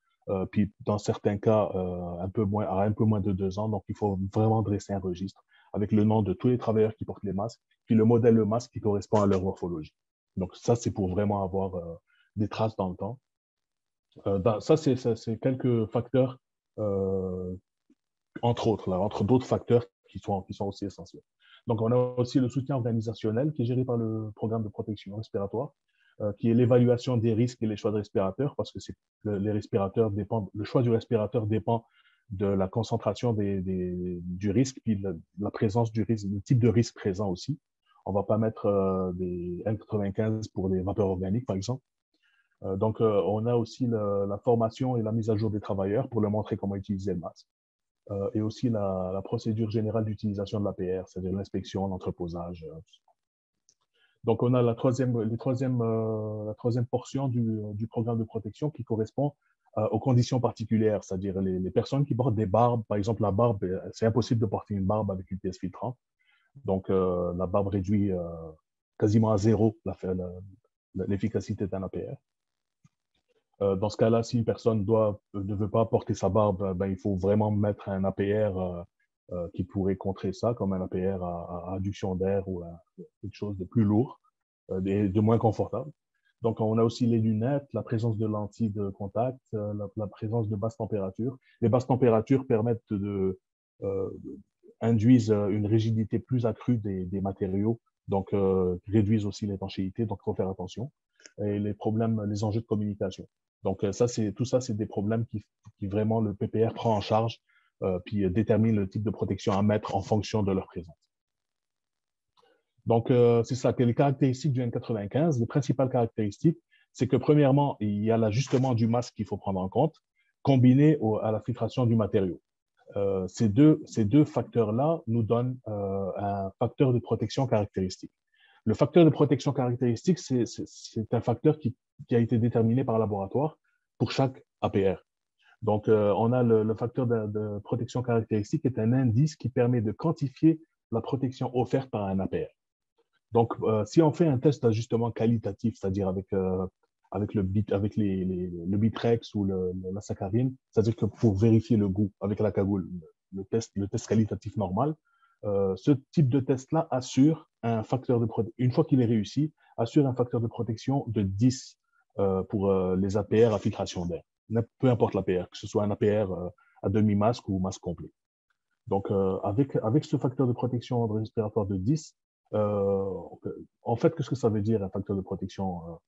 puis dans certains cas à un peu moins de 2 ans, donc il faut vraiment dresser un registre avec le nom de tous les travailleurs qui portent les masques, puis le modèle de masque qui correspond à leur morphologie. Donc ça, c'est pour vraiment avoir des traces dans le temps. Ça, c'est quelques facteurs, entre d'autres facteurs qui sont aussi essentiels. Donc, on a aussi le soutien organisationnel qui est géré par le programme de protection respiratoire, qui est l'évaluation des risques et les choix de respirateurs, parce que les respirateurs dépendent, le choix du respirateur dépend de la concentration du risque, puis la présence du risque, le type de risque présent aussi. On ne va pas mettre des N95 pour des vapeurs organiques, par exemple. Donc, on a aussi la formation et la mise à jour des travailleurs pour leur montrer comment utiliser le masque. et aussi la procédure générale d'utilisation de l'APR, c'est-à-dire l'inspection, l'entreposage. Donc, on a la troisième portion du programme de protection qui correspond aux conditions particulières, c'est-à-dire les personnes qui portent des barbes. Par exemple, la barbe, c'est impossible de porter une barbe avec une pièce filtrante. Donc, la barbe réduit quasiment à zéro l'efficacité d'un APR. Dans ce cas-là, si une personne ne veut pas porter sa barbe, ben, il faut vraiment mettre un APR qui pourrait contrer ça, comme un APR à adduction d'air ou quelque chose de plus lourd et de moins confortable. Donc, on a aussi les lunettes, la présence de lentilles de contact, la présence de basses températures. Les basses températures permettent induisent une rigidité plus accrue des matériaux, donc réduisent aussi l'étanchéité, donc il faut faire attention. Et les enjeux de communication. Donc, tout ça, c'est des problèmes qui vraiment le PPR prend en charge, puis détermine le type de protection à mettre en fonction de leur présence. Donc, c'est ça, que les caractéristiques du N95, les principales caractéristiques, c'est que premièrement, il y a l'ajustement du masque qu'il faut prendre en compte, combiné à la filtration du matériau. Ces deux facteurs-là nous donnent un facteur de protection caractéristique. Le facteur de protection caractéristique, c'est un facteur qui a été déterminé par laboratoire pour chaque APR. Donc, on a le facteur de protection caractéristique qui est un indice qui permet de quantifier la protection offerte par un APR. Donc, si on fait un test d'ajustement qualitatif, c'est-à-dire avec le Bitrex ou la saccharine, c'est-à-dire que pour vérifier le goût avec la cagoule, le test qualitatif normal, ce type de test-là assure un facteur de protection, une fois qu'il est réussi, assure un facteur de protection de 10 pour les APR à filtration d'air. Peu importe l'APR, que ce soit un APR à demi-masque ou masque complet. Donc, avec ce facteur de protection respiratoire de 10, en fait, qu'est-ce que ça veut dire un facteur de protection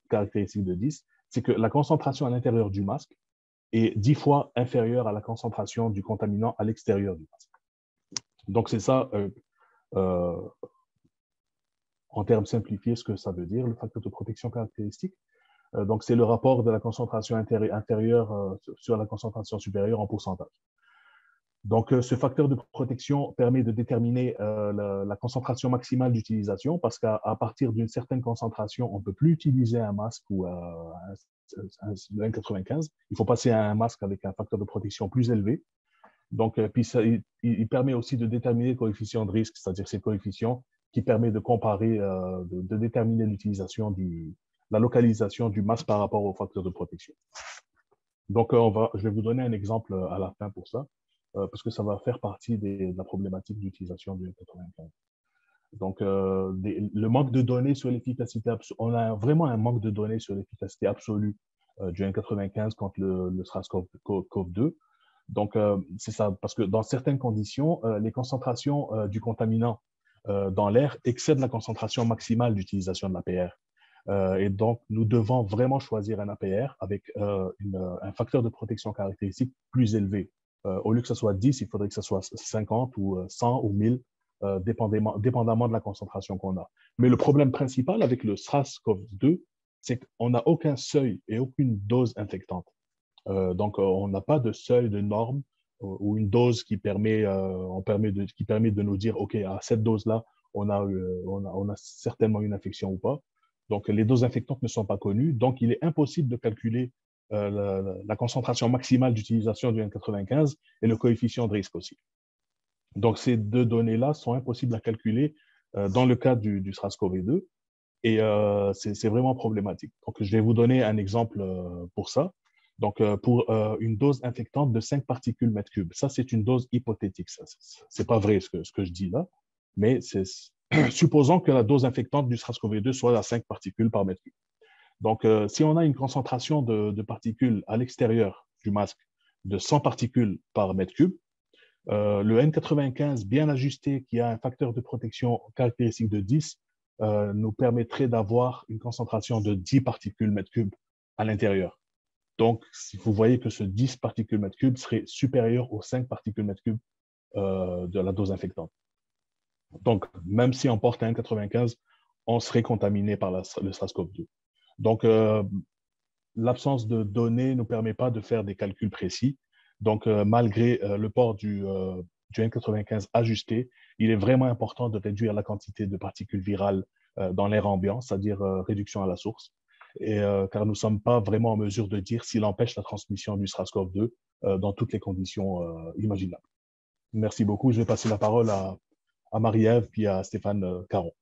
caractéristique de 10? C'est que la concentration à l'intérieur du masque est 10 fois inférieure à la concentration du contaminant à l'extérieur du masque. Donc, c'est ça, en termes simplifiés, ce que ça veut dire, le facteur de protection caractéristique. Donc, c'est le rapport de la concentration inférieure sur la concentration supérieure en pourcentage. Donc, ce facteur de protection permet de déterminer la concentration maximale d'utilisation parce qu'à partir d'une certaine concentration, on ne peut plus utiliser un masque ou le N95. Il faut passer à un masque avec un facteur de protection plus élevé. Donc, puis il permet aussi de déterminer le coefficient de risque, c'est-à-dire c'est le coefficient qui permet de comparer, de déterminer l'utilisation, la localisation du masque par rapport au facteur de protection. Donc, je vais vous donner un exemple à la fin pour ça. Parce que ça va faire partie de la problématique d'utilisation du N95. Donc, le manque de données sur l'efficacité, on a vraiment un manque de données sur l'efficacité absolue du N95 contre le SARS-CoV-2. Donc, c'est ça, parce que dans certaines conditions, les concentrations du contaminant dans l'air excèdent la concentration maximale d'utilisation de l'APR. Et donc, nous devons vraiment choisir un APR avec un facteur de protection caractéristique plus élevé. Au lieu que ce soit 10, il faudrait que ce soit 50 ou 100 ou 1000, dépendamment de la concentration qu'on a. Mais le problème principal avec le SARS-CoV-2, c'est qu'on n'a aucun seuil et aucune dose infectante. Donc, on n'a pas de seuil de norme ou une dose qui permet de nous dire, OK, à cette dose-là, on a certainement une infection ou pas. Donc, les doses infectantes ne sont pas connues. Donc, il est impossible de calculer la concentration maximale d'utilisation du N95 et le coefficient de risque aussi. Donc, ces deux données-là sont impossibles à calculer dans le cas du SARS-CoV-2 et c'est vraiment problématique. Donc, je vais vous donner un exemple pour ça. Donc, pour une dose infectante de 5 particules mètre cube, ça, c'est une dose hypothétique. Ce n'est pas vrai ce que je dis là, mais supposons que la dose infectante du SARS-CoV-2 soit à 5 particules par mètre cube. Donc, si on a une concentration de particules à l'extérieur du masque de 100 particules par mètre cube, le N95 bien ajusté, qui a un facteur de protection caractéristique de 10, nous permettrait d'avoir une concentration de 10 particules mètre cube à l'intérieur. Donc, si vous voyez que ce 10 particules mètre cube serait supérieur aux 5 particules mètre cube de la dose infectante. Donc, même si on porte un N95, on serait contaminé par le SARS-CoV-2. Donc, l'absence de données ne nous permet pas de faire des calculs précis. Donc, malgré le port du N95 ajusté, il est vraiment important de réduire la quantité de particules virales dans l'air ambiant, c'est-à-dire réduction à la source, car nous ne sommes pas vraiment en mesure de dire s'il empêche la transmission du SARS-CoV-2 dans toutes les conditions imaginables. Merci beaucoup. Je vais passer la parole à Marie-Ève puis à Stéphane Caron.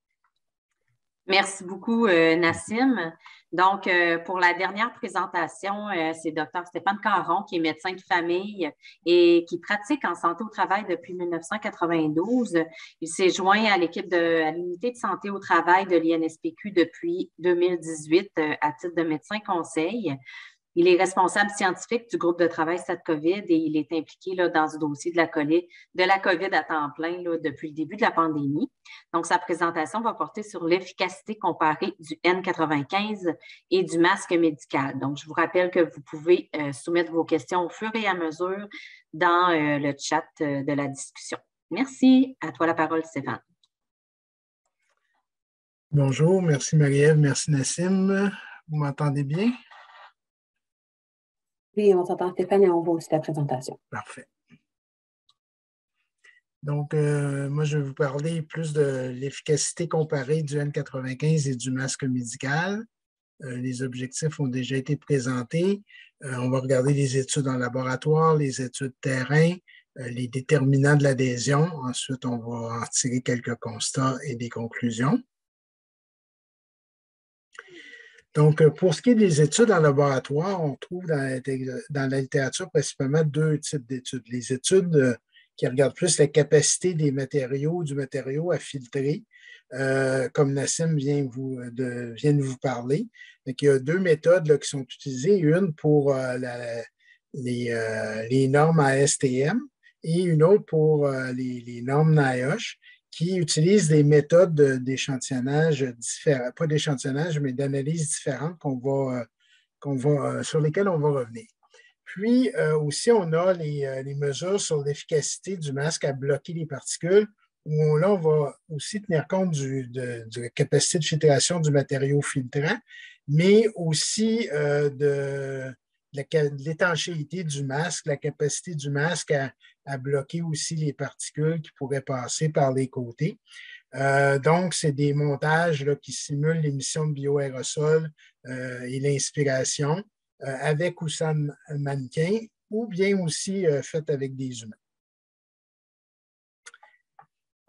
Merci beaucoup, Nassim. Donc, pour la dernière présentation, c'est Dr. Stéphane Caron, qui est médecin de famille et qui pratique en santé au travail depuis 1992. Il s'est joint à à l'unité de santé au travail de l'INSPQ depuis 2018 à titre de médecin conseil. Il est responsable scientifique du groupe de travail SAT-COVID et il est impliqué là, dans ce dossier de la COVID à temps plein là, depuis le début de la pandémie. Donc, sa présentation va porter sur l'efficacité comparée du N95 et du masque médical. Donc, je vous rappelle que vous pouvez soumettre vos questions au fur et à mesure dans le chat de la discussion. Merci. À toi la parole, Stéphane. Bonjour, merci Marie-Ève, merci Nassim. Vous m'entendez bien? Oui, on s'entend Stéphane et on voit aussi la présentation. Parfait. Donc, moi, je vais vous parler plus de l'efficacité comparée du N95 et du masque médical. Les objectifs ont déjà été présentés. On va regarder les études en laboratoire, les études terrain, les déterminants de l'adhésion. Ensuite, on va en tirer quelques constats et des conclusions. Donc, pour ce qui est des études en laboratoire, on trouve dans la littérature principalement deux types d'études. Les études qui regardent plus la capacité des matériaux, du matériau à filtrer, comme Nassim vient de vous parler. Donc, il y a deux méthodes là, qui sont utilisées, une pour les normes ASTM et une autre pour les normes NIOSH, qui utilisent des méthodes d'échantillonnage différentes, pas d'échantillonnage, mais d'analyse différentes sur lesquelles on va revenir. Puis aussi, on a les mesures sur l'efficacité du masque à bloquer les particules, où là, on va aussi tenir compte de la capacité de filtration du matériau filtrant, mais aussi de l'étanchéité du masque, la capacité du masque à bloquer aussi les particules qui pourraient passer par les côtés. Donc, c'est des montages là, qui simulent l'émission de bioaérosols et l'inspiration avec ou sans mannequin, ou bien aussi fait avec des humains.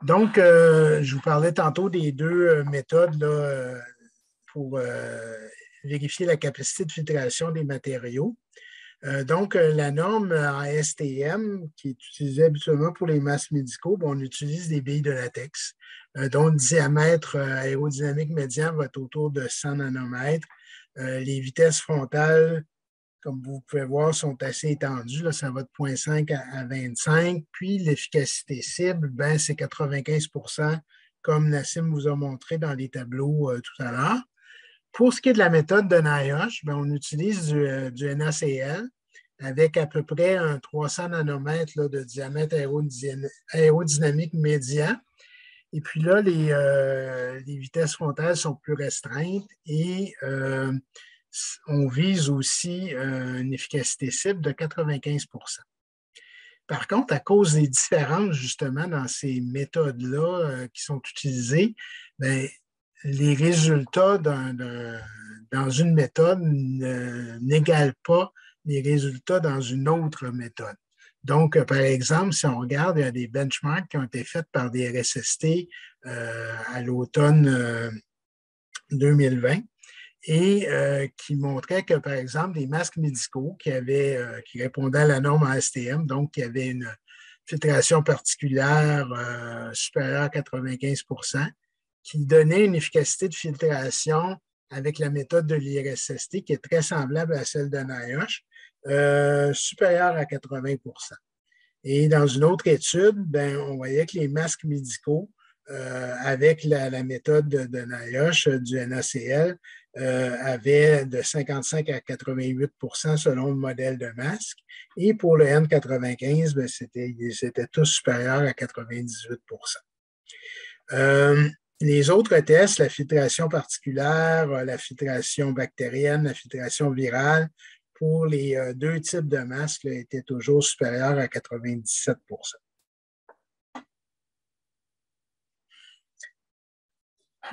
Donc, je vous parlais tantôt des deux méthodes là, pour vérifier la capacité de filtration des matériaux. Donc, la norme ASTM, qui est utilisée habituellement pour les masques médicaux, on utilise des billes de latex, dont le diamètre aérodynamique médian va être autour de 100 nanomètres. Les vitesses frontales, comme vous pouvez voir, sont assez étendues. Là, ça va de 0,5 à 25. Puis, l'efficacité cible, c'est 95 %, comme Nassim vous a montré dans les tableaux tout à l'heure. Pour ce qui est de la méthode de NIOSH, on utilise du NaCl avec à peu près un 300 nanomètres là, de diamètre aérodynamique médian. Et puis là, les vitesses frontales sont plus restreintes et on vise aussi une efficacité cible de 95 %. Par contre, à cause des différences justement dans ces méthodes-là qui sont utilisées, les résultats dans une méthode n'égalent pas les résultats dans une autre méthode. Donc, par exemple, si on regarde, il y a des benchmarks qui ont été faits par des RSST à l'automne 2020 et qui montraient que, par exemple, des masques médicaux qui répondaient à la norme ASTM, donc qui avaient une filtration particulière supérieure à 95 %, qui donnait une efficacité de filtration avec la méthode de l'IRSST qui est très semblable à celle de NIOSH, supérieure à 80 %. Et dans une autre étude, on voyait que les masques médicaux, avec la méthode de NIOSH, du NaCl, avaient de 55 à 88 % selon le modèle de masque. Et pour le N95, ils étaient tous supérieurs à 98 %. Les autres tests, la filtration particulière, la filtration bactérienne, la filtration virale, pour les deux types de masques là, était toujours supérieur à 97 %.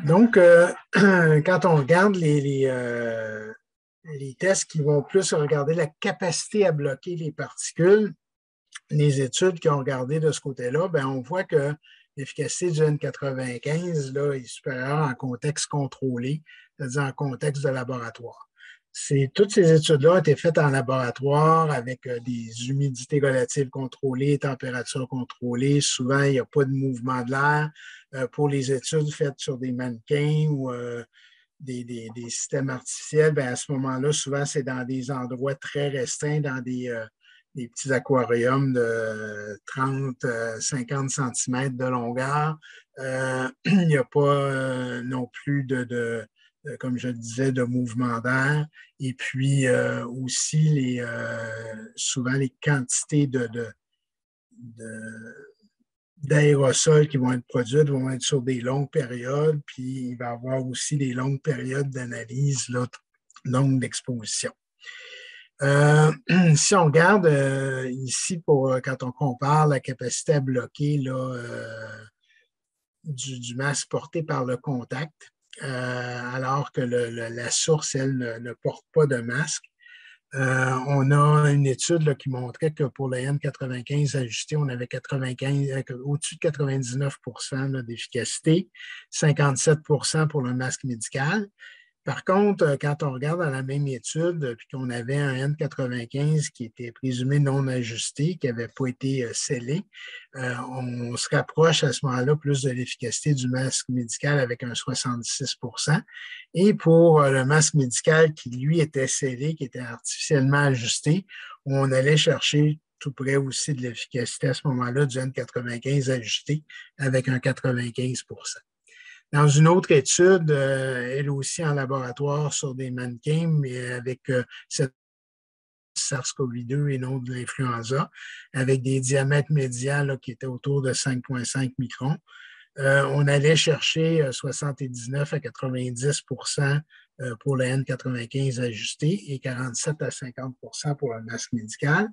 Donc, quand on regarde les tests qui vont plus regarder la capacité à bloquer les particules, les études qui ont regardé de ce côté-là, ben, on voit que l'efficacité du N95 là, est supérieure en contexte contrôlé, c'est-à-dire en contexte de laboratoire. Toutes ces études-là ont été faites en laboratoire avec des humidités relatives contrôlées, températures contrôlées. Souvent, il n'y a pas de mouvement de l'air. Pour les études faites sur des mannequins ou des systèmes artificiels, bien, à ce moment-là, souvent, c'est dans des endroits très restreints, dans des petits aquariums de 30-50 cm de longueur. Il n'y a pas non plus comme je le disais, de mouvement d'air. Et puis aussi, souvent, les quantités d'aérosols qui vont être produites vont être sur des longues périodes, puis il va y avoir aussi des longues périodes d'analyse, longues d'exposition. Si on regarde ici, quand on compare la capacité à bloquer du masque porté par le contact, alors que la source, elle, ne porte pas de masque, on a une étude là, qui montrait que pour le N95 ajusté, on avait au-dessus de 99 % d'efficacité, 57 % pour le masque médical. Par contre, quand on regarde dans la même étude, puis qu'on avait un N95 qui était présumé non ajusté, qui n'avait pas été scellé, on se rapproche à ce moment-là plus de l'efficacité du masque médical avec un 66 %. Et pour le masque médical qui, lui, était scellé, qui était artificiellement ajusté, on allait chercher tout près aussi de l'efficacité à ce moment-là du N95 ajusté avec un 95 %. Dans une autre étude, elle aussi en laboratoire sur des mannequins, mais avec cette SARS-CoV-2 et non de l'influenza, avec des diamètres médians là, qui étaient autour de 5,5 microns. On allait chercher 79 à 90 % pour le N95 ajusté et 47 à 50 % pour le masque médical.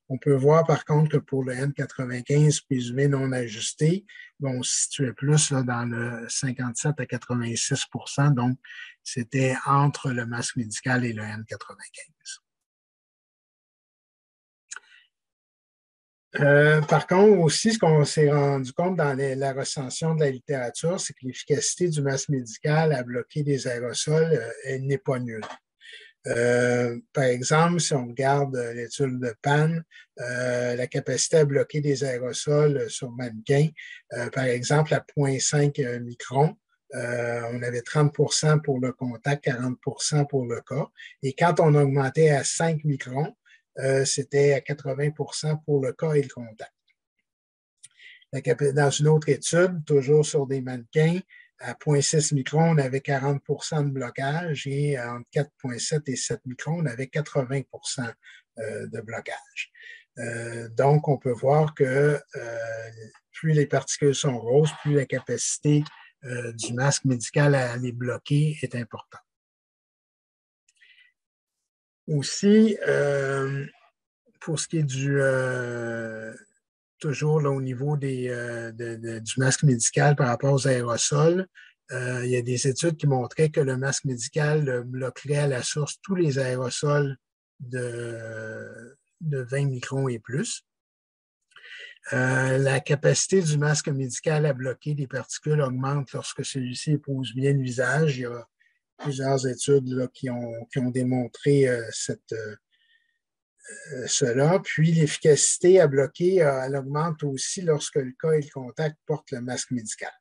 On peut voir par contre que pour le N95 présumé non ajusté, on se situait plus là, dans le 57 à 86 %, donc c'était entre le masque médical et le N95. Par contre, aussi, ce qu'on s'est rendu compte dans la recension de la littérature, c'est que l'efficacité du masque médical à bloquer des aérosols, elle n'est pas nulle. Par exemple, si on regarde l'étude de Pan, la capacité à bloquer des aérosols sur mannequin, par exemple, à 0,5 microns, on avait 30 % pour le contact, 40 % pour le cas. Et quand on augmentait à 5 microns, c'était à 80 % pour le cas et le contact. Dans une autre étude, toujours sur des mannequins, à 0,6 microns, on avait 40 % de blocage et entre 4,7 et 7 microns, on avait 80 % de blocage. Donc, on peut voir que plus les particules sont grosses, plus la capacité du masque médical à les bloquer est importante. Aussi, pour ce qui est toujours là, au niveau du masque médical par rapport aux aérosols, il y a des études qui montraient que le masque médical bloquerait à la source tous les aérosols de 20 microns et plus. La capacité du masque médical à bloquer des particules augmente lorsque celui-ci épouse bien le visage. Il y a plusieurs études là, qui ont démontré cela. Puis l'efficacité à bloquer, elle augmente aussi lorsque le cas et le contact portent le masque médical.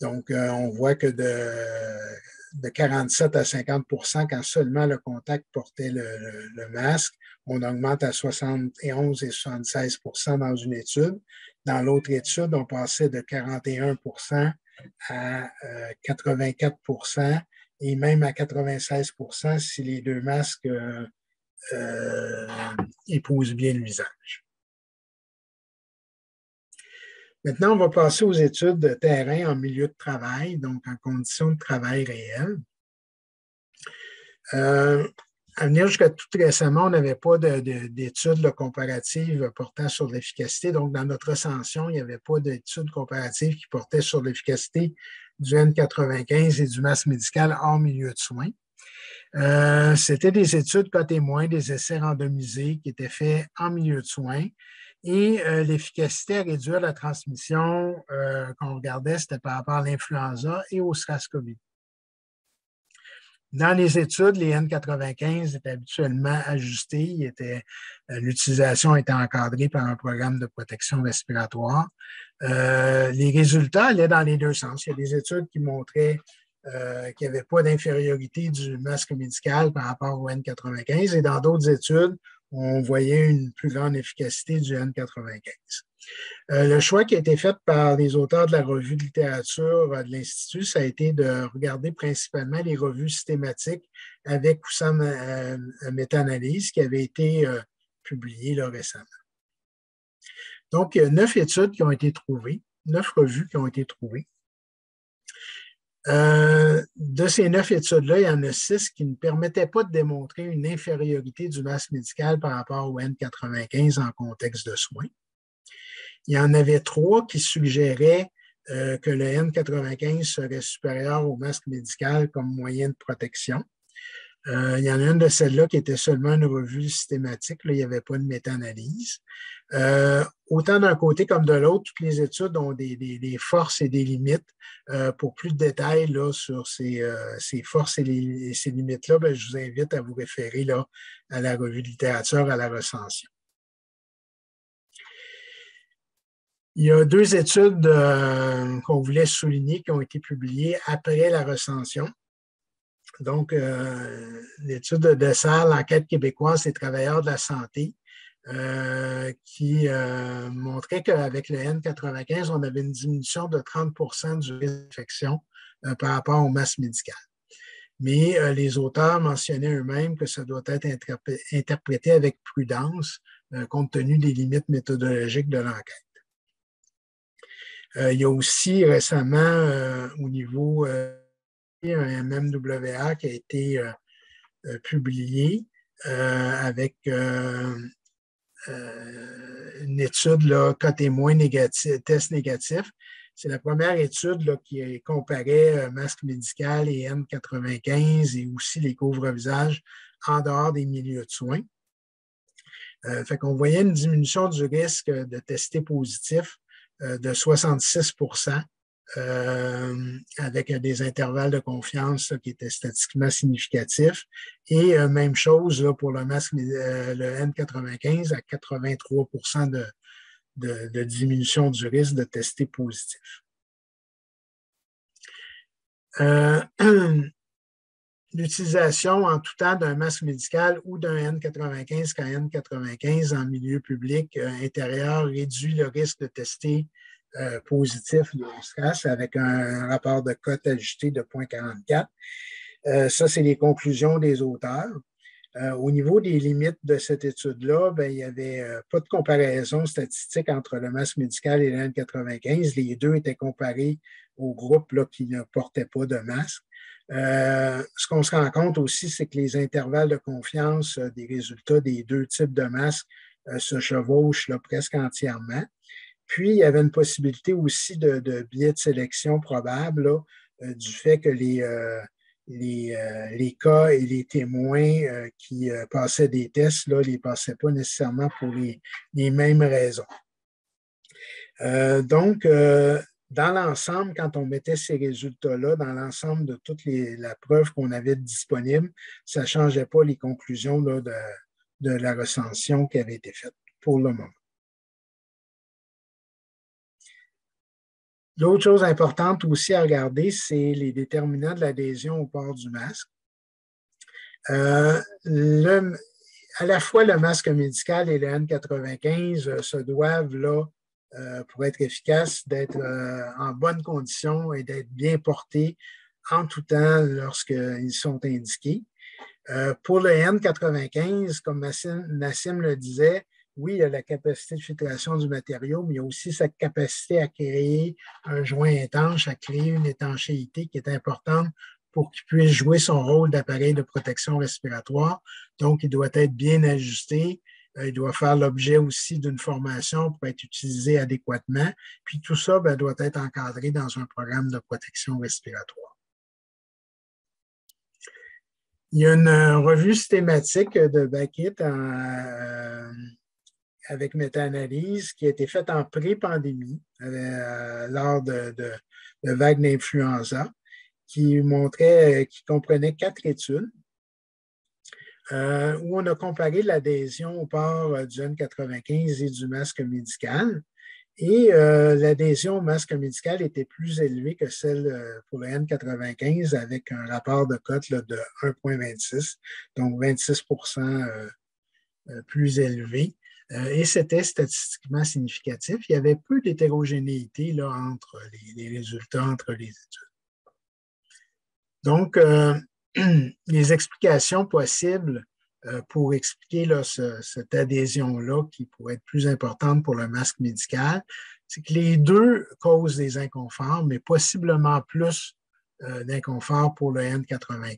Donc, on voit que de 47 à 50 % quand seulement le contact portait le masque, on augmente à 71 et 76 % dans une étude. Dans l'autre étude, on passait de 41 % à 84 % et même à 96 % si les deux masques épousent bien le visage. Maintenant, on va passer aux études de terrain en milieu de travail, donc en conditions de travail réelles. à venir jusqu'à tout récemment, on n'avait pas d'études comparatives portant sur l'efficacité. Donc, dans notre recension, il n'y avait pas d'études comparatives qui portaient sur l'efficacité du N95 et du masque médical hors milieu de soins. C'était des études cas témoins, des essais randomisés qui étaient faits en milieu de soins. Et l'efficacité à réduire la transmission qu'on regardait, c'était par rapport à l'influenza et au SRAS-CoV. Dans les études, les N95 étaient habituellement ajustés. L'utilisation était encadrée par un programme de protection respiratoire. Les résultats allaient dans les deux sens. Il y a des études qui montraient qu'il n'y avait pas d'infériorité du masque médical par rapport au N95 et dans d'autres études, on voyait une plus grande efficacité du N95. Le choix qui a été fait par les auteurs de la revue de littérature de l'Institut, ça a été de regarder principalement les revues systématiques avec ou sans méta-analyse qui avaient été publiées là, récemment. Donc, il y a 9 études qui ont été trouvées, 9 revues qui ont été trouvées. De ces 9 études-là, il y en a 6 qui ne permettaient pas de démontrer une infériorité du masque médical par rapport au N95 en contexte de soins. Il y en avait 3 qui suggéraient que le N95 serait supérieur au masque médical comme moyen de protection. Il y en a une de celles-là qui était seulement une revue systématique, là, il n'y avait pas de méta-analyse. Autant d'un côté comme de l'autre, toutes les études ont des forces et des limites. Pour plus de détails là, sur ces forces et ces limites-là, ben, je vous invite à vous référer là, à la revue de littérature, à la recension. Il y a 2 études qu'on voulait souligner qui ont été publiées après la recension. Donc, l'étude de Dessert, l'enquête québécoise des travailleurs de la santé, qui montrait qu'avec le N95, on avait une diminution de 30 du risque d'infection par rapport au masque médical. Mais les auteurs mentionnaient eux-mêmes que ça doit être interprété avec prudence compte tenu des limites méthodologiques de l'enquête. Il y a aussi récemment, au niveau un MMWR qui a été publié avec une étude là, cas témoin négatif, test négatif. C'est la première étude là, qui comparait masque médical et N95 et aussi les couvre-visages en dehors des milieux de soins. Fait qu'on voyait une diminution du risque de tester positif de 66 avec des intervalles de confiance là, qui étaient statistiquement significatifs. Et même chose là, pour le masque, le N95 à 83 de diminution du risque de tester positif. L'utilisation en tout temps d'un masque médical ou d'un N95 qu'un N95 en milieu public intérieur réduit le risque de tester positif au SRAS avec un rapport de cote ajusté de 0,44. Ça, c'est les conclusions des auteurs. Au niveau des limites de cette étude-là, ben, il n'y avait pas de comparaison statistique entre le masque médical et le N95. Les deux étaient comparés au groupe là, qui ne portait pas de masque. Ce qu'on se rend compte aussi, c'est que les intervalles de confiance des résultats des deux types de masques se chevauchent là, presque entièrement. Puis, il y avait une possibilité aussi de biais de sélection probable là, du fait que les cas et les témoins qui passaient des tests ne les passaient pas nécessairement pour les mêmes raisons. Donc, dans l'ensemble, quand on mettait ces résultats-là, dans l'ensemble de toute la preuve qu'on avait disponible, ça ne changeait pas les conclusions là, de la recension qui avait été faite pour le moment. L'autre chose importante aussi à regarder, c'est les déterminants de l'adhésion au port du masque. À la fois le masque médical et le N95 se doivent, là, pour être efficaces, d'être en bonne condition et d'être bien portés en tout temps lorsqu'ils sont indiqués. Pour le N95, comme Nassim le disait, oui, il y a la capacité de filtration du matériau, mais il y a aussi sa capacité à créer un joint étanche, à créer une étanchéité qui est importante pour qu'il puisse jouer son rôle d'appareil de protection respiratoire. Donc, il doit être bien ajusté. Il doit faire l'objet aussi d'une formation pour être utilisé adéquatement. Puis tout ça doit être encadré dans un programme de protection respiratoire. Il y a une revue systématique de Beckett avec méta-analyse qui a été faite en pré-pandémie lors de vagues d'influenza qui comprenait 4 études où on a comparé l'adhésion au port du N95 et du masque médical. Et l'adhésion au masque médical était plus élevée que celle pour le N95 avec un rapport de cote de 1,26, donc 26% plus élevé. Et c'était statistiquement significatif. Il y avait peu d'hétérogénéité entre les résultats entre les études. Donc, les explications possibles pour expliquer cette adhésion-là qui pourrait être plus importante pour le masque médical, c'est que les deux causent des inconforts, mais possiblement plus d'inconfort pour le N95.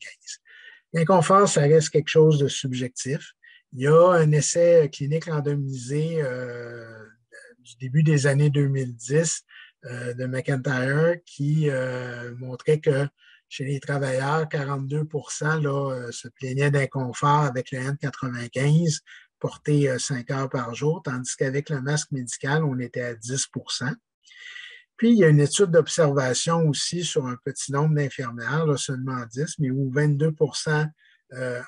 L'inconfort, ça reste quelque chose de subjectif. Il y a un essai clinique randomisé du début des années 2010 de McIntyre qui montrait que chez les travailleurs, 42% se plaignaient d'inconfort avec le N95 porté 5 heures par jour, tandis qu'avec le masque médical, on était à 10%. Puis, il y a une étude d'observation aussi sur un petit nombre d'infirmières, seulement 10, mais où 22%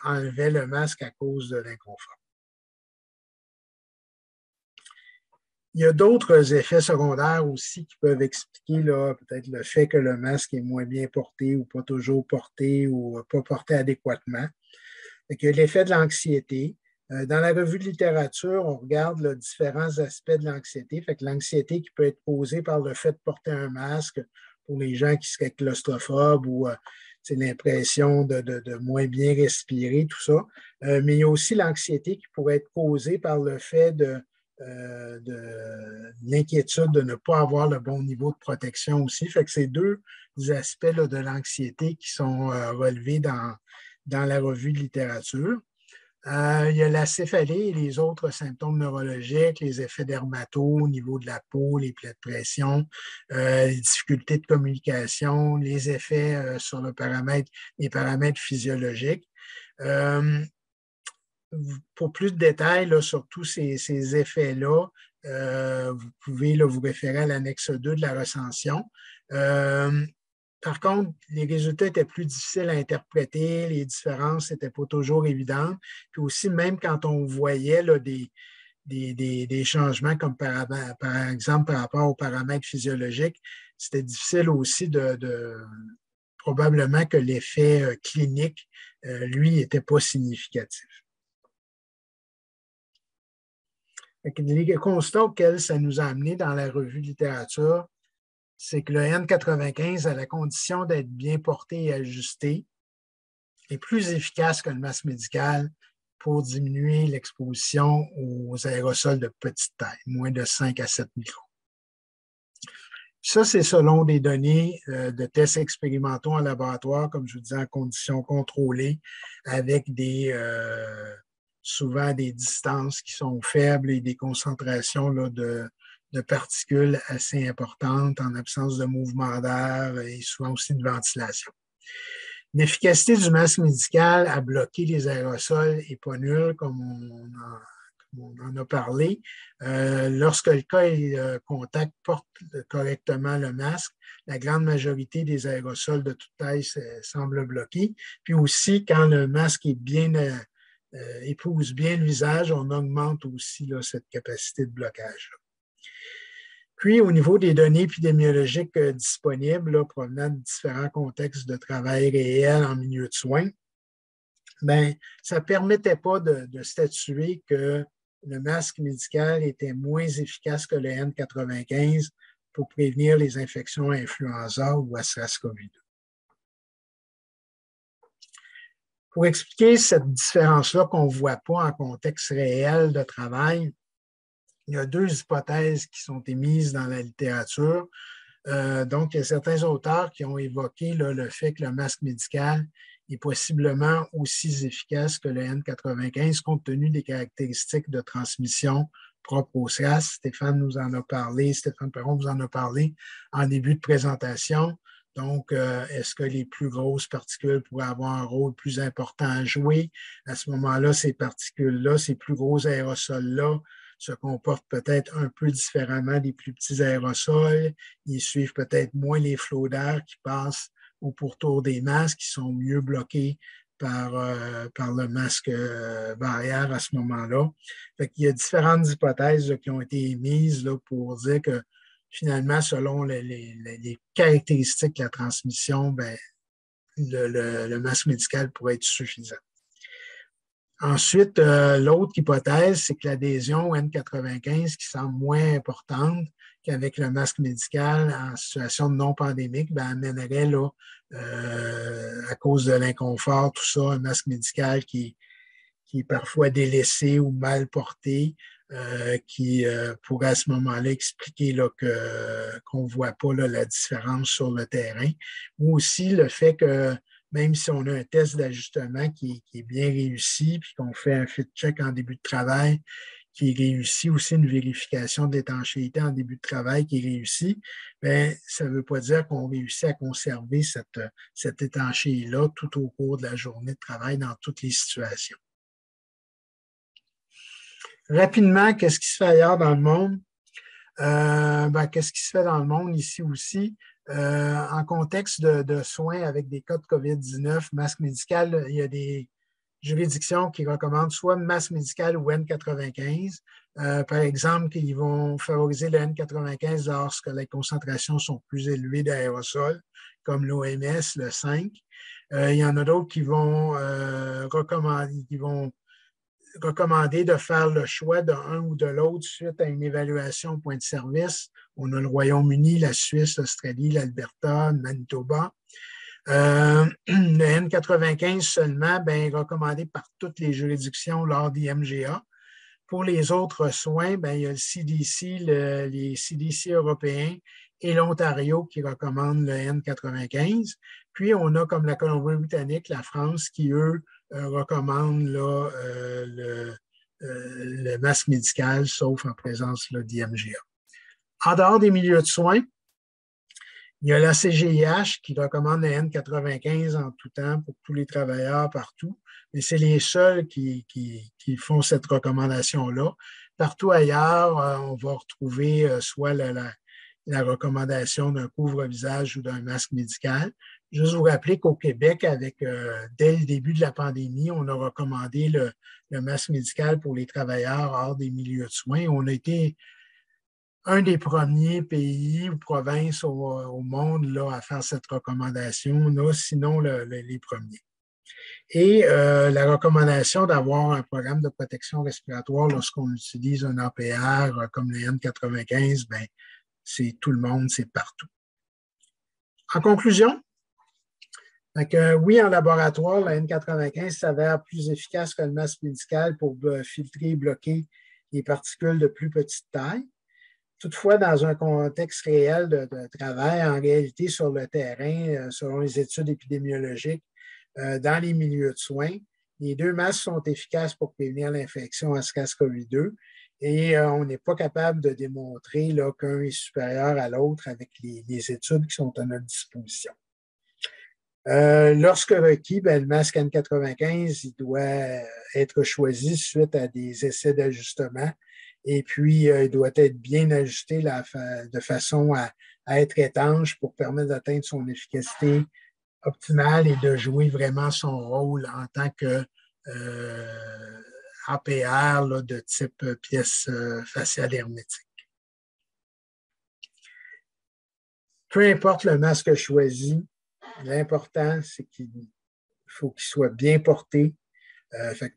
enlevaient le masque à cause de l'inconfort. Il y a d'autres effets secondaires aussi qui peuvent expliquer peut-être le fait que le masque est moins bien porté ou pas toujours porté ou pas porté adéquatement. Il y a l'effet de l'anxiété. Dans la revue de littérature, on regarde différents aspects de l'anxiété. Fait que l'anxiété qui peut être causée par le fait de porter un masque pour les gens qui seraient claustrophobes ou c'est l'impression de moins bien respirer, tout ça. Mais il y a aussi l'anxiété qui pourrait être causée par le fait de l'inquiétude de ne pas avoir le bon niveau de protection aussi. Fait que c'est deux aspects de l'anxiété qui sont relevés dans la revue de littérature. Il y a la céphalée et les autres symptômes neurologiques, les effets dermato au niveau de la peau, les plaies de pression, les difficultés de communication, les effets sur les paramètres physiologiques. Pour plus de détails sur tous ces effets-là, vous pouvez vous référer à l'annexe 2 de la recension. Par contre, les résultats étaient plus difficiles à interpréter, les différences n'étaient pas toujours évidentes. Puis aussi, même quand on voyait des changements comme par exemple par rapport aux paramètres physiologiques, c'était difficile aussi probablement que l'effet clinique, lui, n'était pas significatif. Les constats auxquels ça nous a amené dans la revue de littérature, c'est que le N95, à la condition d'être bien porté et ajusté, est plus efficace que le masque médical pour diminuer l'exposition aux aérosols de petite taille, moins de 5 à 7 microns. Ça, c'est selon des données de tests expérimentaux en laboratoire, comme je vous disais, en conditions contrôlées, avec souvent des distances qui sont faibles et des concentrations de particules assez importantes en absence de mouvement d'air et souvent aussi de ventilation. L'efficacité du masque médical à bloquer les aérosols n'est pas nulle, comme on en a parlé. Lorsque le cas et contact portent correctement le masque, la grande majorité des aérosols de toute taille semblent bloqués. Puis aussi, quand le masque est épouse bien le visage, on augmente aussi cette capacité de blocage. Puis, au niveau des données épidémiologiques disponibles provenant de différents contextes de travail réel en milieu de soins, ça ne permettait pas de statuer que le masque médical était moins efficace que le N95 pour prévenir les infections à influenza ou à SARS-CoV-2. Pour expliquer cette différence-là qu'on ne voit pas en contexte réel de travail, il y a deux hypothèses qui sont émises dans la littérature. Donc, il y a certains auteurs qui ont évoqué là, le fait que le masque médical est possiblement aussi efficace que le N95 compte tenu des caractéristiques de transmission propres au SRAS. Stéphane Perron vous en a parlé en début de présentation. Donc, est-ce que les plus grosses particules pourraient avoir un rôle plus important à jouer? À ce moment-là, ces particules-là, ces plus gros aérosols-là, se comportent peut-être un peu différemment des plus petits aérosols. Ils suivent peut-être moins les flots d'air qui passent au pourtour des masques, qui sont mieux bloqués par le masque barrière à ce moment-là. Fait qu'il y a différentes hypothèses là, qui ont été émises là, pour dire que finalement, selon les caractéristiques de la transmission, ben, le masque médical pourrait être suffisant. Ensuite, l'autre hypothèse, c'est que l'adhésion au N95, qui semble moins importante qu'avec le masque médical en situation de non-pandémique, ben, amènerait, là, à cause de l'inconfort, tout ça, un masque médical qui est parfois délaissé ou mal porté, qui pourrait à ce moment-là expliquer là, qu'on ne voit pas là, la différence sur le terrain. Ou aussi le fait que même si on a un test d'ajustement qui est bien réussi, puis qu'on fait un fit check en début de travail, qui est réussi, aussi une vérification d'étanchéité en début de travail qui est réussie, bien, ça ne veut pas dire qu'on réussit à conserver cette étanchéité-là tout au cours de la journée de travail dans toutes les situations. Rapidement, qu'est-ce qui se fait ailleurs dans le monde? Qu'est-ce qui se fait dans le monde ici aussi? En contexte de soins avec des cas de COVID-19, masque médical, il y a des juridictions qui recommandent soit masque médical ou N95. Par exemple, ils vont favoriser le N95 lorsque les concentrations sont plus élevées d'aérosols, comme l'OMS, le 5. Il y en a d'autres qui vont recommander de faire le choix d'un ou de l'autre suite à une évaluation au point de service. On a le Royaume-Uni, la Suisse, l'Australie, l'Alberta, le Manitoba. Le N95 seulement, bien, recommandé par toutes les juridictions lors des MGA. Pour les autres soins, bien, il y a le CDC, les CDC européens et l'Ontario qui recommandent le N95. Puis, on a comme la Colombie-Britannique, la France, qui, eux, recommandent là, le masque médical, sauf en présence d'IMGA. En dehors des milieux de soins, il y a la CGIH qui recommande le N95 en tout temps pour tous les travailleurs partout, mais c'est les seuls qui font cette recommandation-là. Partout ailleurs, on va retrouver soit la recommandation d'un couvre-visage ou d'un masque médical. Juste vous rappeler qu'au Québec, dès le début de la pandémie, on a recommandé le masque médical pour les travailleurs hors des milieux de soins. On a été un des premiers pays ou provinces au monde là, à faire cette recommandation, là, sinon les premiers. Et la recommandation d'avoir un programme de protection respiratoire lorsqu'on utilise un APR comme le N95, bien, c'est tout le monde, c'est partout. En conclusion, oui, en laboratoire, le N95 s'avère plus efficace que le masque médical pour filtrer et bloquer les particules de plus petite taille. Toutefois, dans un contexte réel de travail, en réalité sur le terrain, selon les études épidémiologiques, dans les milieux de soins, les deux masques sont efficaces pour prévenir l'infection à SARS-CoV-2 et on n'est pas capable de démontrer qu'un est supérieur à l'autre avec les études qui sont à notre disposition. Lorsque requis, le masque N95 il doit être choisi suite à des essais d'ajustement. Et puis, il doit être bien ajusté de façon à être étanche pour permettre d'atteindre son efficacité optimale et de jouer vraiment son rôle en tant que APR là, de type pièce faciale hermétique. Peu importe le masque choisi, l'important, c'est qu'il faut qu'il soit bien porté.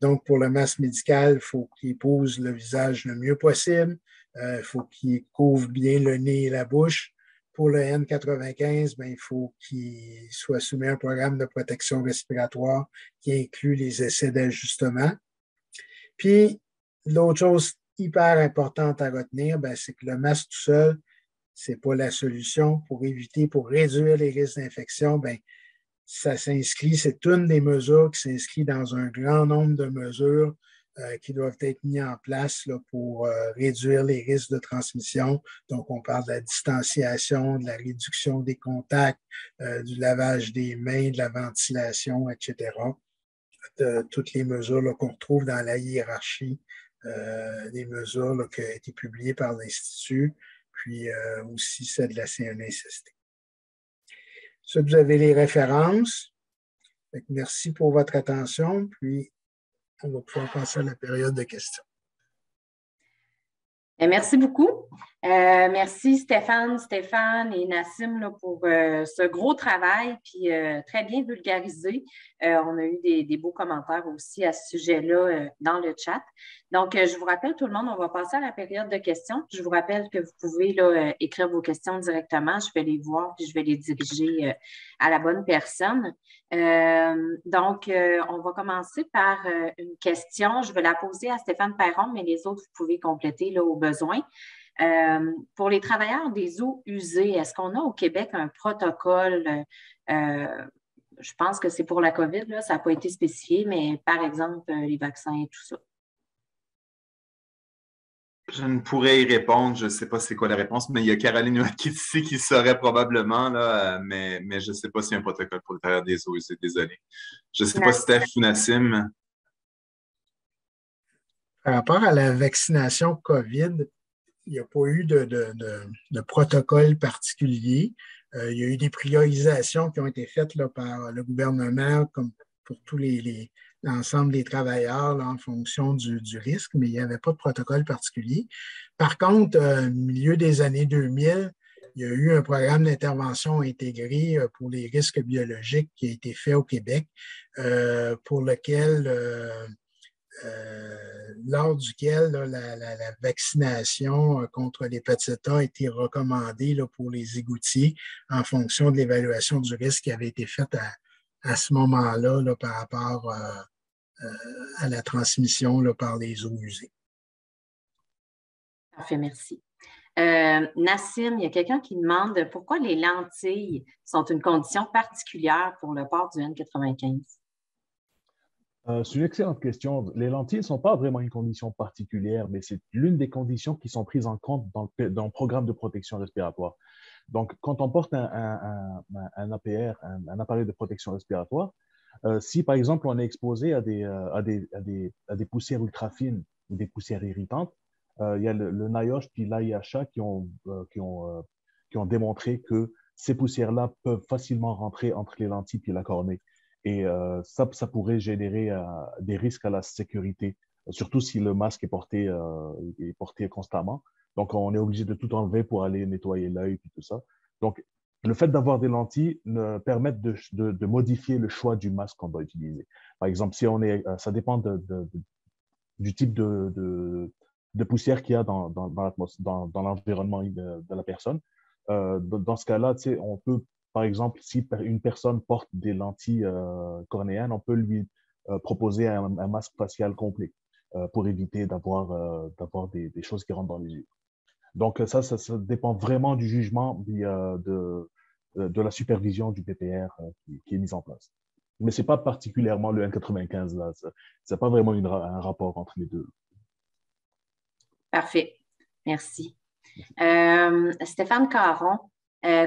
Donc, pour le masque médical, il faut qu'il pose le visage le mieux possible. Il faut qu'il couvre bien le nez et la bouche. Pour le N95, il faut qu'il soit soumis à un programme de protection respiratoire qui inclut les essais d'ajustement. Puis, l'autre chose hyper importante à retenir, c'est que le masque tout seul, ce n'est pas la solution pour éviter, pour réduire les risques d'infection. Bien, ça s'inscrit, c'est une des mesures qui s'inscrit dans un grand nombre de mesures qui doivent être mises en place là, pour réduire les risques de transmission. Donc, on parle de la distanciation, de la réduction des contacts, du lavage des mains, de la ventilation, etc. Toutes les mesures qu'on retrouve dans la hiérarchie des mesures là, qui ont été publiées par l'Institut, puis aussi celle de la CNSST. Ça, vous avez les références. Merci pour votre attention, puis on va pouvoir passer à la période de questions. Merci beaucoup. Merci Stéphane et Nassim là, pour ce gros travail, puis très bien vulgarisé. On a eu des beaux commentaires aussi à ce sujet-là dans le chat. Donc, je vous rappelle tout le monde, on va passer à la période de questions. Je vous rappelle que vous pouvez là, écrire vos questions directement. Je vais les voir, puis je vais les diriger à la bonne personne. Donc, on va commencer par une question. Je vais la poser à Stéphane Perron, mais les autres, vous pouvez compléter là, au besoin. Pour les travailleurs des eaux usées, est-ce qu'on a au Québec un protocole? Je pense que c'est pour la COVID, là, ça n'a pas été spécifié, mais par exemple, les vaccins et tout ça. Je ne pourrais y répondre. Je ne sais pas c'est quoi la réponse, mais il y a Caroline ici qui saurait probablement, là, mais je ne sais pas s'il y a un protocole pour le travailleur des eaux usées. Désolé. Je ne sais pas Steph ou Nassim. Par rapport à la vaccination COVID, il n'y a pas eu de protocole particulier. Il y a eu des priorisations qui ont été faites là, par le gouvernement, comme pour tous l'ensemble des travailleurs là, en fonction du risque, mais il n'y avait pas de protocole particulier. Par contre, au milieu des années 2000, il y a eu un programme d'intervention intégré pour les risques biologiques qui a été fait au Québec, pour lequel lors duquel là, la vaccination contre l'hépatite A a été recommandée là, pour les égoutiers en fonction de l'évaluation du risque qui avait été faite à ce moment-là là, par rapport à la transmission là, par les eaux usées. Parfait, merci. Nassim, il y a quelqu'un qui demande pourquoi les lentilles sont une condition particulière pour le port du N95. C'est une excellente question. Les lentilles ne sont pas vraiment une condition particulière, mais c'est l'une des conditions qui sont prises en compte dans le programme de protection respiratoire. Donc, quand on porte un APR, un appareil de protection respiratoire, si par exemple on est exposé à des poussières ultra fines ou des poussières irritantes, il y a le NIOSH puis l'AIHA qui ont démontré que ces poussières-là peuvent facilement rentrer entre les lentilles et la cornée. Et ça pourrait générer des risques à la sécurité, surtout si le masque est porté constamment. Donc, on est obligé de tout enlever pour aller nettoyer l'œil et tout ça. Donc, le fait d'avoir des lentilles permet de modifier le choix du masque qu'on doit utiliser. Par exemple, si ça dépend du type de poussière qu'il y a dans l'environnement de la personne. Dans ce cas-là, on peut, par exemple, si une personne porte des lentilles cornéennes, on peut lui proposer un masque facial complet pour éviter d'avoir des choses qui rentrent dans les yeux. Donc, ça dépend vraiment du jugement de la supervision du PPR qui est mise en place. Mais ce n'est pas particulièrement le N95, là. Ce n'est pas vraiment un rapport entre les deux. Parfait. Merci. Stéphane Caron,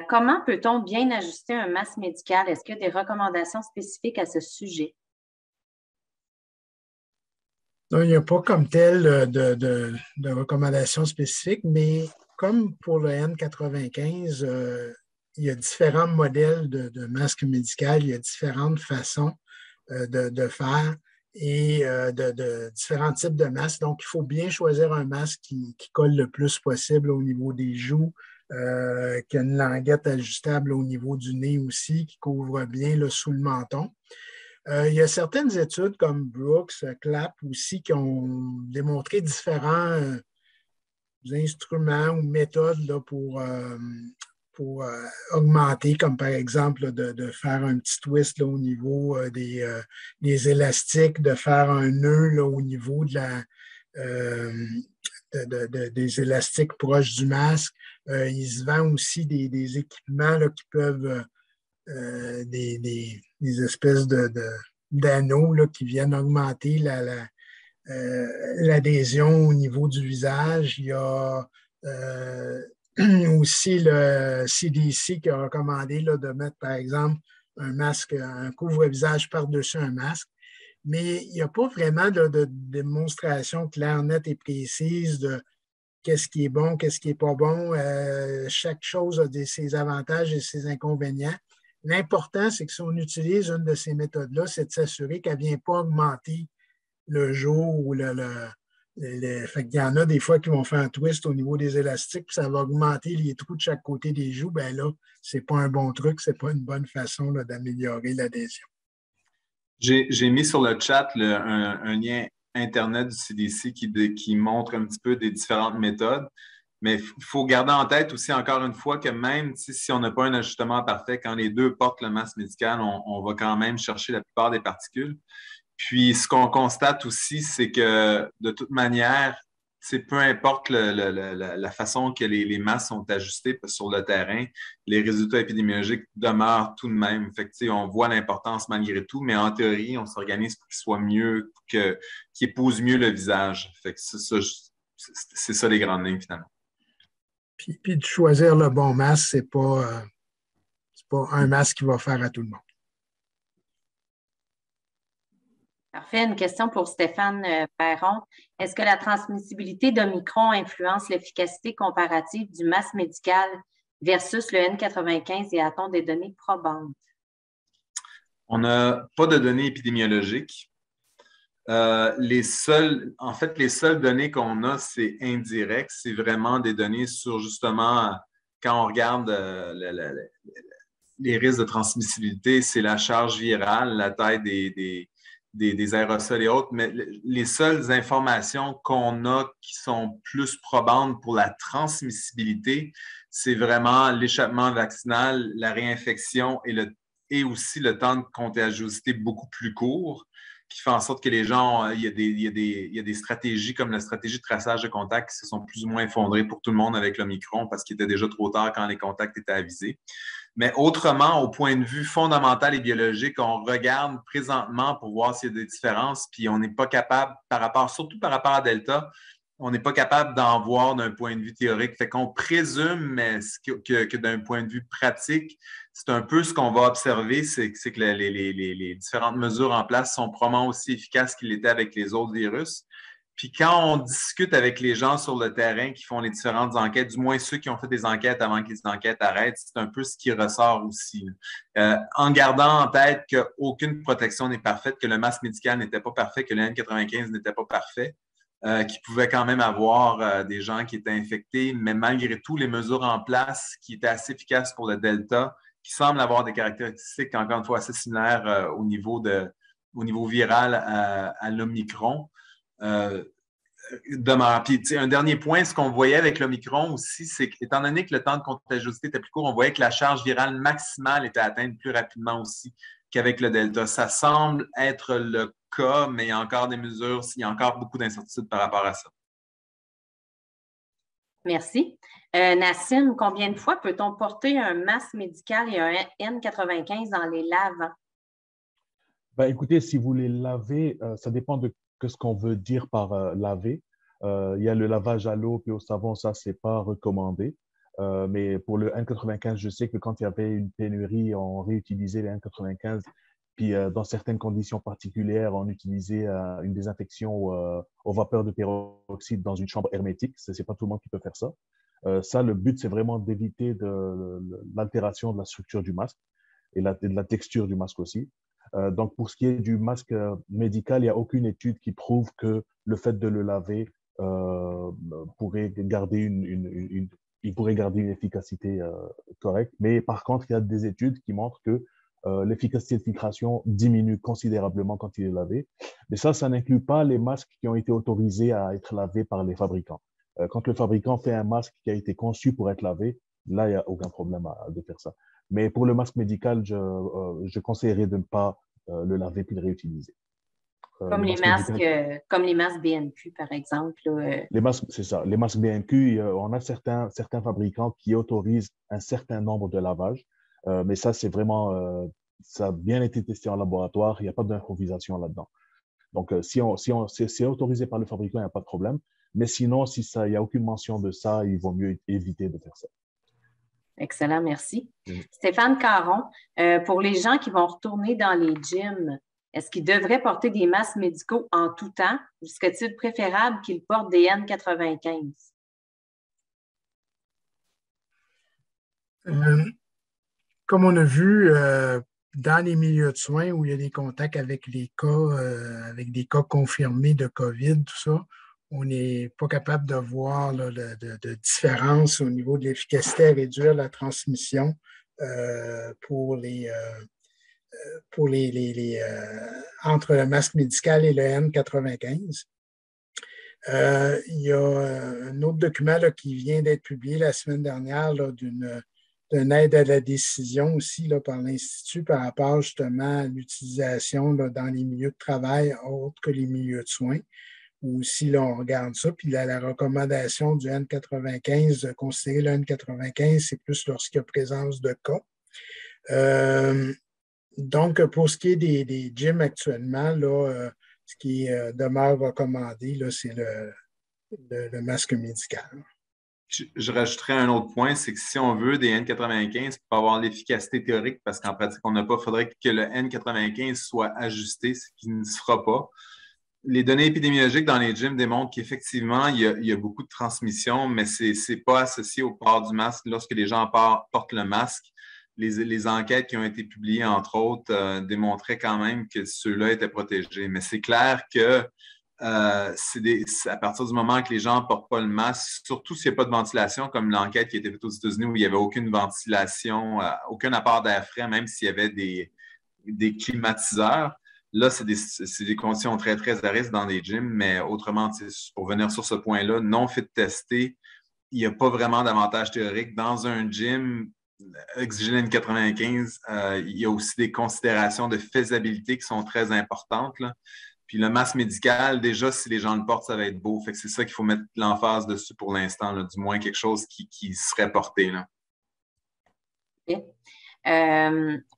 comment peut-on bien ajuster un masque médical? Est-ce qu'il y a des recommandations spécifiques à ce sujet? Non, il n'y a pas comme tel de recommandations spécifiques, mais comme pour le N95, il y a différents modèles de masques médicaux, il y a différentes façons de faire et de différents types de masques. Donc, il faut bien choisir un masque qui colle le plus possible au niveau des joues, qui a une languette ajustable au niveau du nez aussi, qui couvre bien là, sous le menton. Il y a certaines études comme Brooks, Clapp aussi, qui ont démontré différents instruments ou méthodes là, pour augmenter, comme par exemple de faire un petit twist là, au niveau des élastiques, de faire un nœud là, au niveau de des élastiques proches du masque. Il se vend aussi des équipements là, qui peuvent, des espèces d'anneaux là, qui viennent augmenter l'adhésion au niveau du visage. Il y a aussi le CDC qui a recommandé là, de mettre, par exemple, un masque, un couvre-visage par-dessus un masque. Mais il n'y a pas vraiment de démonstration claire, nette et précise de qu'est-ce qui est bon, qu'est-ce qui n'est pas bon. Chaque chose a ses avantages et ses inconvénients. L'important, c'est que si on utilise une de ces méthodes-là, c'est de s'assurer qu'elle ne vient pas augmenter le jour ou fait qu'il y en a des fois qui vont faire un twist au niveau des élastiques, puis ça va augmenter les trous de chaque côté des joues. Bien là, ce n'est pas un bon truc, ce n'est pas une bonne façon là, d'améliorer l'adhésion. J'ai mis sur le chat un lien Internet du CDC qui montre un petit peu des différentes méthodes. Mais il faut garder en tête aussi, encore une fois, que même si on n'a pas un ajustement parfait, quand les deux portent le masque médical, on va quand même chercher la plupart des particules. Puis, ce qu'on constate aussi, c'est que de toute manière, peu importe la façon que les masses sont ajustées sur le terrain, les résultats épidémiologiques demeurent tout de même. Fait que, on voit l'importance malgré tout, mais en théorie, on s'organise pour qu'il soit mieux, qu'il épouse mieux le visage. Fait que c'est ça les grandes lignes, finalement. Puis de choisir le bon masque, c'est pas un masque qui va faire à tout le monde. Parfait. Une question pour Stéphane Perron. Est-ce que la transmissibilité d'Omicron influence l'efficacité comparative du masque médical versus le N95 et a-t-on des données probantes? On n'a pas de données épidémiologiques. Les seules données qu'on a, c'est indirect. C'est vraiment des données sur justement, quand on regarde les risques de transmissibilité, c'est la charge virale, la taille des aérosols et autres, mais les seules informations qu'on a qui sont plus probantes pour la transmissibilité, c'est vraiment l'échappement vaccinal, la réinfection et aussi le temps de contagiosité beaucoup plus court, qui fait en sorte que les gens, il y a des stratégies comme la stratégie de traçage de contacts qui se sont plus ou moins effondrées pour tout le monde avec l'Omicron parce qu'il était déjà trop tard quand les contacts étaient avisés. Mais autrement, au point de vue fondamental et biologique, on regarde présentement pour voir s'il y a des différences, puis on n'est pas capable, surtout par rapport à Delta, on n'est pas capable d'en voir d'un point de vue théorique. Fait qu'on présume, mais que d'un point de vue pratique, c'est un peu ce qu'on va observer, c'est que les différentes mesures en place sont probablement aussi efficaces qu'ils l'étaient avec les autres virus. Puis quand on discute avec les gens sur le terrain qui font les différentes enquêtes, du moins ceux qui ont fait des enquêtes avant que les enquêtes arrêtent, c'est un peu ce qui ressort aussi. En gardant en tête qu'aucune protection n'est parfaite, que le masque médical n'était pas parfait, que le N95 n'était pas parfait, qu'il pouvait quand même avoir des gens qui étaient infectés, mais malgré tout, les mesures en place qui étaient assez efficaces pour le Delta, qui semblent avoir des caractéristiques, encore une fois, assez similaires au niveau viral à l'Omicron. Demeure. Puis, un dernier point, ce qu'on voyait avec l'Omicron aussi, c'est qu'étant donné que le temps de contagiosité était plus court, on voyait que la charge virale maximale était atteinte plus rapidement aussi qu'avec le Delta. Ça semble être le cas, mais il y a encore des mesures, il y a encore beaucoup d'incertitudes par rapport à ça. Merci. Nassim, combien de fois peut-on porter un masque médical et un N95 dans les lavants? Ben, écoutez, si vous les lavez, ça dépend de ce qu'on veut dire par laver. Il y a le lavage à l'eau et au savon, ça, c'est pas recommandé. Mais pour le N95, je sais que quand il y avait une pénurie, on réutilisait les N95. Puis dans certaines conditions particulières, on utilisait une désinfection aux vapeurs de peroxyde dans une chambre hermétique. Ce n'est pas tout le monde qui peut faire ça. Ça, le but, c'est vraiment d'éviter l'altération de la structure du masque et de la texture du masque aussi. Donc, pour ce qui est du masque médical, il n'y a aucune étude qui prouve que le fait de le laver pourrait garder une efficacité correcte. Mais par contre, il y a des études qui montrent que l'efficacité de filtration diminue considérablement quand il est lavé. Mais ça n'inclut pas les masques qui ont été autorisés à être lavés par les fabricants. Quand le fabricant fait un masque qui a été conçu pour être lavé, là, il n'y a aucun problème de faire ça. Mais pour le masque médical, je conseillerais de ne pas le laver puis le réutiliser. Comme comme les masques BNQ, par exemple. Les masques, c'est ça. Les masques BNQ, on a certains fabricants qui autorisent un certain nombre de lavages, mais ça, c'est vraiment, ça a bien été testé en laboratoire, il n'y a pas d'improvisation là-dedans. Donc, si c'est autorisé par le fabricant, il n'y a pas de problème. Mais sinon, si il n'y a aucune mention de ça, il vaut mieux éviter de faire ça. Excellent, merci. Stéphane Caron, pour les gens qui vont retourner dans les gyms, est-ce qu'ils devraient porter des masques médicaux en tout temps ou serait-il préférable qu'ils portent des N95? Comme on a vu dans les milieux de soins où il y a des contacts avec des cas confirmés de COVID, tout ça, on n'est pas capable de voir là, de différence au niveau de l'efficacité à réduire la transmission entre le masque médical et le N95. Il y a un autre document là, qui vient d'être publié la semaine dernière là, d'une aide à la décision aussi là, par l'Institut par rapport justement à l'utilisation dans les milieux de travail autres que les milieux de soins. Où aussi, là, on regarde ça, puis la recommandation du N95, de considérer le N95, c'est plus lorsqu'il y a présence de cas. Donc, pour ce qui est des gyms actuellement, là, ce qui demeure recommandé, là, c'est le masque médical. Je rajouterais un autre point, c'est que si on veut des N95 pour avoir l'efficacité théorique, parce qu'en pratique, on n'a pas, il faudrait que le N95 soit ajusté, ce qui ne se fera pas. Les données épidémiologiques dans les gyms démontrent qu'effectivement, il y a beaucoup de transmission, mais ce n'est pas associé au port du masque lorsque les gens portent le masque. Les enquêtes qui ont été publiées, entre autres, démontraient quand même que ceux-là étaient protégés. Mais c'est clair que c'est à partir du moment que les gens ne portent pas le masque, surtout s'il n'y a pas de ventilation, comme l'enquête qui a été faite aux États-Unis où il n'y avait aucune ventilation, aucun apport d'air frais, même s'il y avait des climatiseurs. Là, c'est des conditions très, très à risque dans les gyms, mais autrement, pour venir sur ce point-là, non fit testé, il n'y a pas vraiment d'avantage théorique. Dans un gym, exiger l'N95, il y a aussi des considérations de faisabilité qui sont très importantes, là. Puis le masque médical, déjà, si les gens le portent, ça va être beau. Fait que c'est ça qu'il faut mettre l'emphase dessus pour l'instant, du moins quelque chose qui serait porté, là. Okay.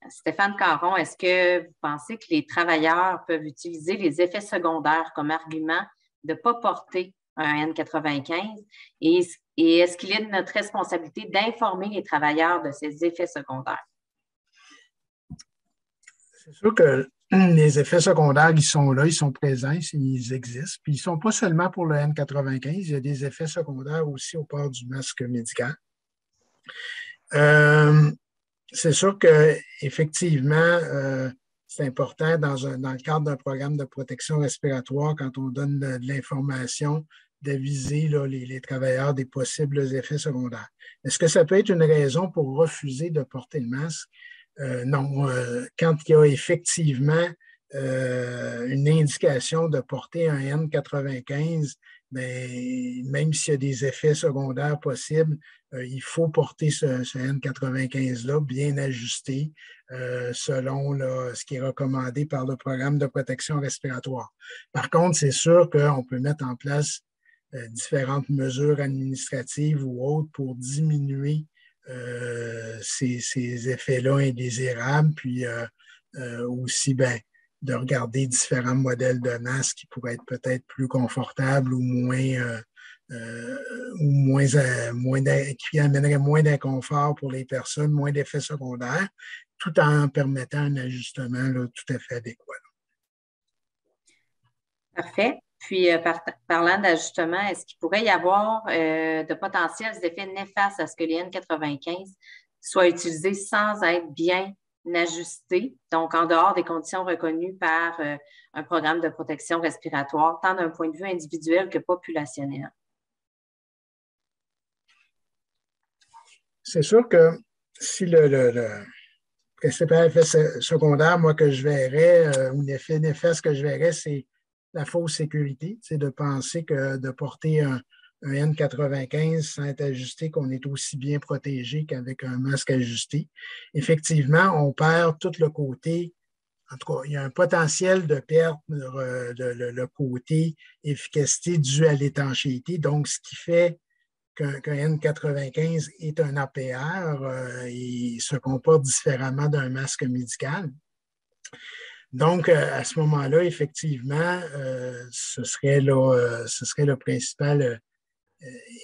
Stéphane Caron, est-ce que vous pensez que les travailleurs peuvent utiliser les effets secondaires comme argument de ne pas porter un N95 et est-ce qu'il est de notre responsabilité d'informer les travailleurs de ces effets secondaires? C'est sûr que les effets secondaires, ils sont là, ils sont présents, ils existent. Puis ils ne sont pas seulement pour le N95, il y a des effets secondaires aussi au port du masque médical. C'est sûr qu'effectivement, c'est important dans le cadre d'un programme de protection respiratoire, quand on donne de l'information, d'aviser les travailleurs des possibles effets secondaires. Est-ce que ça peut être une raison pour refuser de porter le masque? Non. Quand il y a effectivement une indication de porter un N95, bien, même s'il y a des effets secondaires possibles, il faut porter ce N95-là bien ajusté selon ce qui est recommandé par le programme de protection respiratoire. Par contre, c'est sûr qu'on peut mettre en place différentes mesures administratives ou autres pour diminuer ces effets-là indésirables, puis aussi, ben, de regarder différents modèles de masques qui pourraient être peut-être plus confortables ou qui amèneraient moins d'inconfort pour les personnes, moins d'effets secondaires, tout en permettant un ajustement là, tout à fait adéquat. Parfait. Puis, parlant d'ajustement, est-ce qu'il pourrait y avoir de potentiels effets néfastes à ce que les N95 soient utilisés sans être bien ajustés, donc en dehors des conditions reconnues par un programme de protection respiratoire, tant d'un point de vue individuel que populationnel? C'est sûr que si le principal effet secondaire, moi, que je verrais, ou l'effet néfaste que je verrais, c'est la fausse sécurité, c'est de penser que de porter un N95 sans être ajusté, qu'on est aussi bien protégé qu'avec un masque ajusté. Effectivement, on perd tout le côté en tout cas, il y a un potentiel de perte le côté efficacité dû à l'étanchéité. Donc, ce qui fait qu'un N95 est un APR, il se comporte différemment d'un masque médical. Donc, à ce moment-là, effectivement, ce serait le principal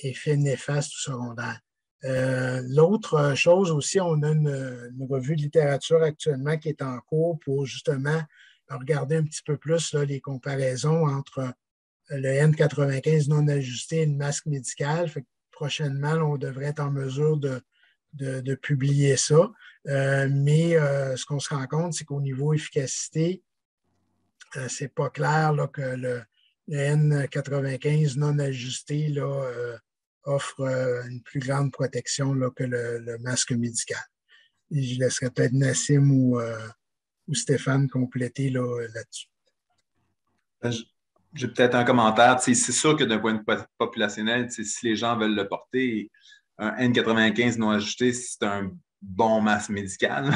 effet néfaste ou secondaire. L'autre chose aussi, on a une revue de littérature actuellement qui est en cours pour justement regarder un petit peu plus là, les comparaisons entre le N95 non ajusté et le masque médical. Fait que prochainement, là, on devrait être en mesure de publier ça. Mais ce qu'on se rend compte, c'est qu'au niveau efficacité, c'est pas clair là, que le N95 non ajusté là, offre une plus grande protection là, que le masque médical. Et je laisserai peut-être Nassim ou Stéphane compléter là-dessus. J'ai peut-être un commentaire. C'est sûr que d'un point de vue populationnel, si les gens veulent le porter, un N95 non ajusté, c'est un bon masque médical.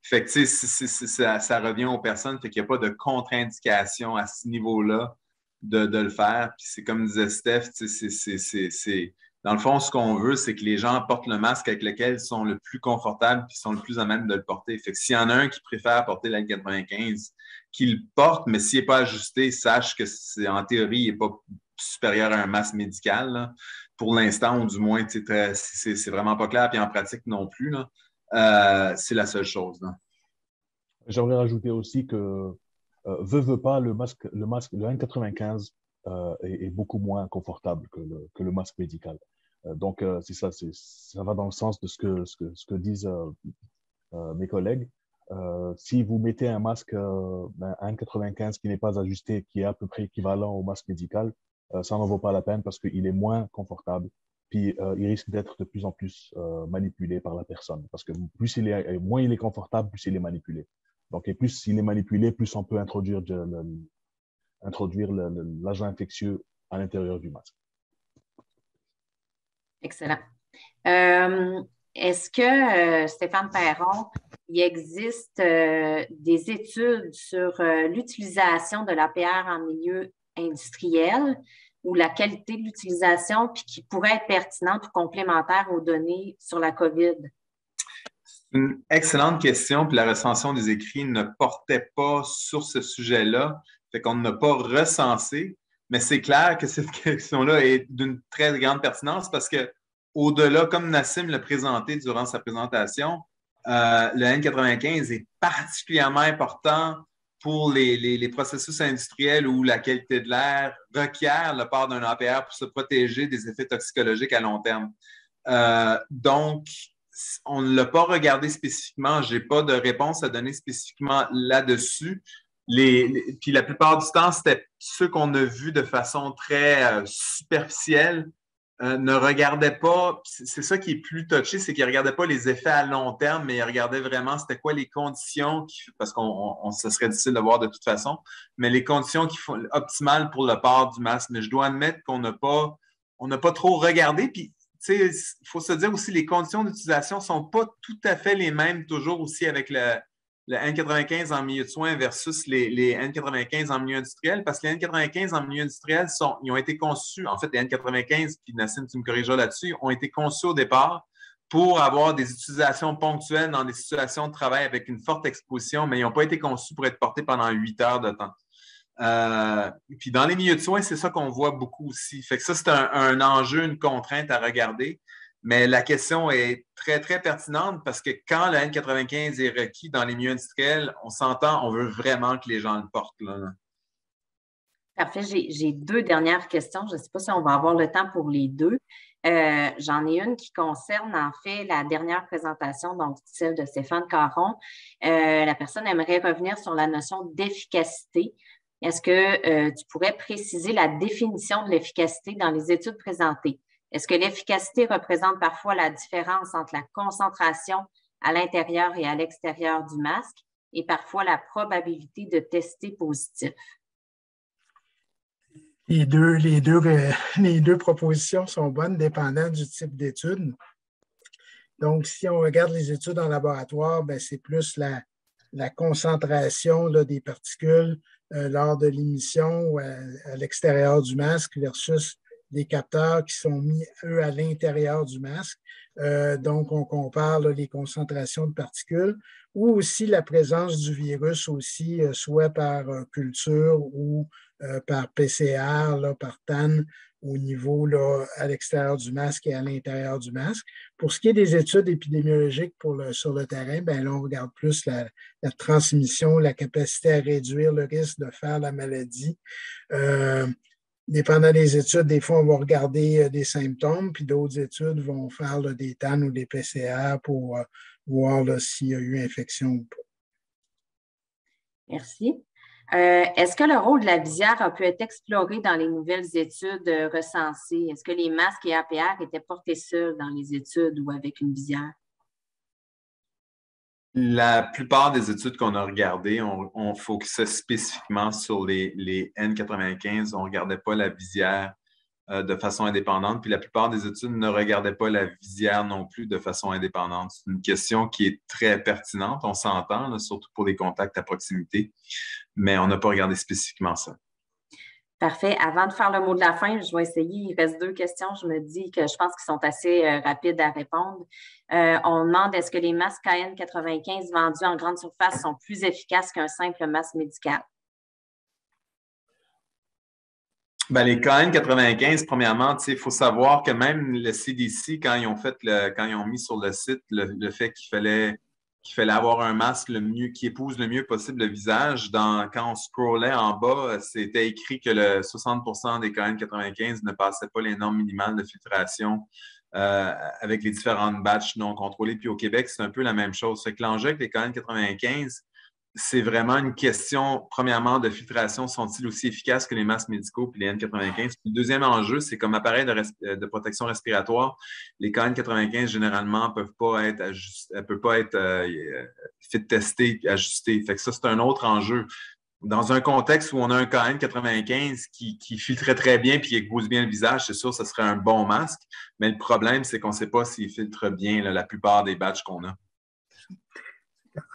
Fait que ça revient aux personnes, fait qu'il n'y a pas de contre-indication à ce niveau-là de le faire. Puis c'est comme disait Steph, dans le fond, ce qu'on veut, c'est que les gens portent le masque avec lequel ils sont le plus confortables et sont le plus à même de le porter. Fait que s'il y en a un qui préfère porter la N95, qu'il le porte, mais s'il n'est pas ajusté, sache que en théorie, il n'est pas supérieur à un masque médical. Là. Pour l'instant, ou du moins, c'est vraiment pas clair, puis en pratique non plus. C'est la seule chose. J'aimerais rajouter aussi que veut pas, le N95 est beaucoup moins confortable que le masque médical. Donc, c'est ça, ça va dans le sens de ce que disent mes collègues. Si vous mettez un masque, un N95 qui n'est pas ajusté, qui est à peu près équivalent au masque médical, ça n'en vaut pas la peine parce qu'il est moins confortable. Puis, il risque d'être de plus en plus manipulé par la personne. Parce que moins il est confortable, plus il est manipulé. Donc, et plus il est manipulé, plus on peut introduire l'agent infectieux à l'intérieur du masque. Excellent. Est-ce que, Stéphane Perron, il existe des études sur l'utilisation de l'APR en milieu industriel ou la qualité de l'utilisation, puis qui pourrait être pertinente ou complémentaire aux données sur la COVID? Une excellente question, puis la recension des écrits ne portait pas sur ce sujet-là, fait qu'on n'a pas recensé, mais c'est clair que cette question-là est d'une très grande pertinence parce que au-delà, comme Nassim l'a présenté durant sa présentation, le N95 est particulièrement important pour les processus industriels où la qualité de l'air requiert le port d'un APR pour se protéger des effets toxicologiques à long terme. Donc, on ne l'a pas regardé spécifiquement. Je n'ai pas de réponse à donner spécifiquement là-dessus. Puis la plupart du temps, c'était ceux qu'on a vus de façon très superficielle. Ne regardaient pas, c'est ça qui est plus touché, c'est qu'ils ne regardaient pas les effets à long terme, mais ils regardaient vraiment c'était quoi les conditions, parce qu'on ce serait difficile de voir de toute façon, mais les conditions optimales pour le port du masque. Mais je dois admettre qu'on n'a pas trop regardé. Puis, il faut se dire aussi, les conditions d'utilisation ne sont pas tout à fait les mêmes toujours aussi avec le N95 en milieu de soins versus les N95 en milieu industriel, parce que les N95 en milieu industriel, ils ont été conçus, en fait, les N95, puis Nassim, tu me corrigeras là-dessus, ont été conçus au départ pour avoir des utilisations ponctuelles dans des situations de travail avec une forte exposition, mais ils n'ont pas été conçus pour être portés pendant 8 heures de temps. Puis dans les milieux de soins, c'est ça qu'on voit beaucoup aussi. Fait que ça, c'est un enjeu, une contrainte à regarder. Mais la question est très, très pertinente parce que quand le N95 est requis dans les milieux industriels, on s'entend, on veut vraiment que les gens le portent. Là. Parfait. J'ai 2 dernières questions. Je ne sais pas si on va avoir le temps pour les 2. J'en ai une qui concerne en fait la dernière présentation, donc celle de Stéphane Caron. La personne aimerait revenir sur la notion d'efficacité. Est-ce que tu pourrais préciser la définition de l'efficacité dans les études présentées? Est-ce que l'efficacité représente parfois la différence entre la concentration à l'intérieur et à l'extérieur du masque et parfois la probabilité de tester positif? Les deux propositions sont bonnes, dépendant du type d'étude. Donc, si on regarde les études en laboratoire, c'est plus la concentration là, des particules lors de l'émission ou à l'extérieur du masque versus des capteurs qui sont mis, eux, à l'intérieur du masque. Donc, on compare là, les concentrations de particules ou aussi la présence du virus aussi, soit par culture ou par PCR, là, par TAN, au niveau là, à l'extérieur du masque et à l'intérieur du masque. Pour ce qui est des études épidémiologiques sur le terrain, bien là, on regarde plus la transmission, la capacité à réduire le risque de faire la maladie. Dépendant des études, des fois, on va regarder des symptômes, puis d'autres études vont faire là, des TAN ou des PCR pour voir s'il y a eu infection ou pas. Merci. Est-ce que le rôle de la visière a pu être exploré dans les nouvelles études recensées? Est-ce que les masques et APR étaient portés seuls dans les études ou avec une visière? La plupart des études qu'on a regardées, on focusait spécifiquement sur les N95. On ne regardait pas la visière de façon indépendante. Puis la plupart des études ne regardaient pas la visière non plus de façon indépendante. C'est une question qui est très pertinente, on s'entend, surtout pour les contacts à proximité, mais on n'a pas regardé spécifiquement ça. Parfait. Avant de faire le mot de la fin, je vais essayer. Il reste 2 questions. Je me dis que je pense qu'ils sont assez rapides à répondre. On demande est-ce que les masques KN95 vendus en grande surface sont plus efficaces qu'un simple masque médical? Ben, les KN95, premièrement, il faut savoir que même le CDC, quand ils ont mis sur le site le fait qu'il fallait avoir un masque qui épouse le mieux possible le visage, quand on scrollait en bas, c'était écrit que le 60% des KN95 ne passaient pas les normes minimales de filtration avec les différentes batches non contrôlées. Puis au Québec, c'est un peu la même chose. Fait que l'enjeu avec les KN95, c'est vraiment une question, premièrement, de filtration. Sont-ils aussi efficaces que les masques médicaux puis les N95? Puis le deuxième enjeu, c'est comme appareil de protection respiratoire, les KN95, généralement, ne peuvent pas être fit testés, ajustés. Fait que ça, c'est un autre enjeu. Dans un contexte où on a un KN95 qui filtrait très bien et qui expose bien le visage, c'est sûr que ce serait un bon masque. Mais le problème, c'est qu'on ne sait pas s'il filtre bien la plupart des batchs qu'on a.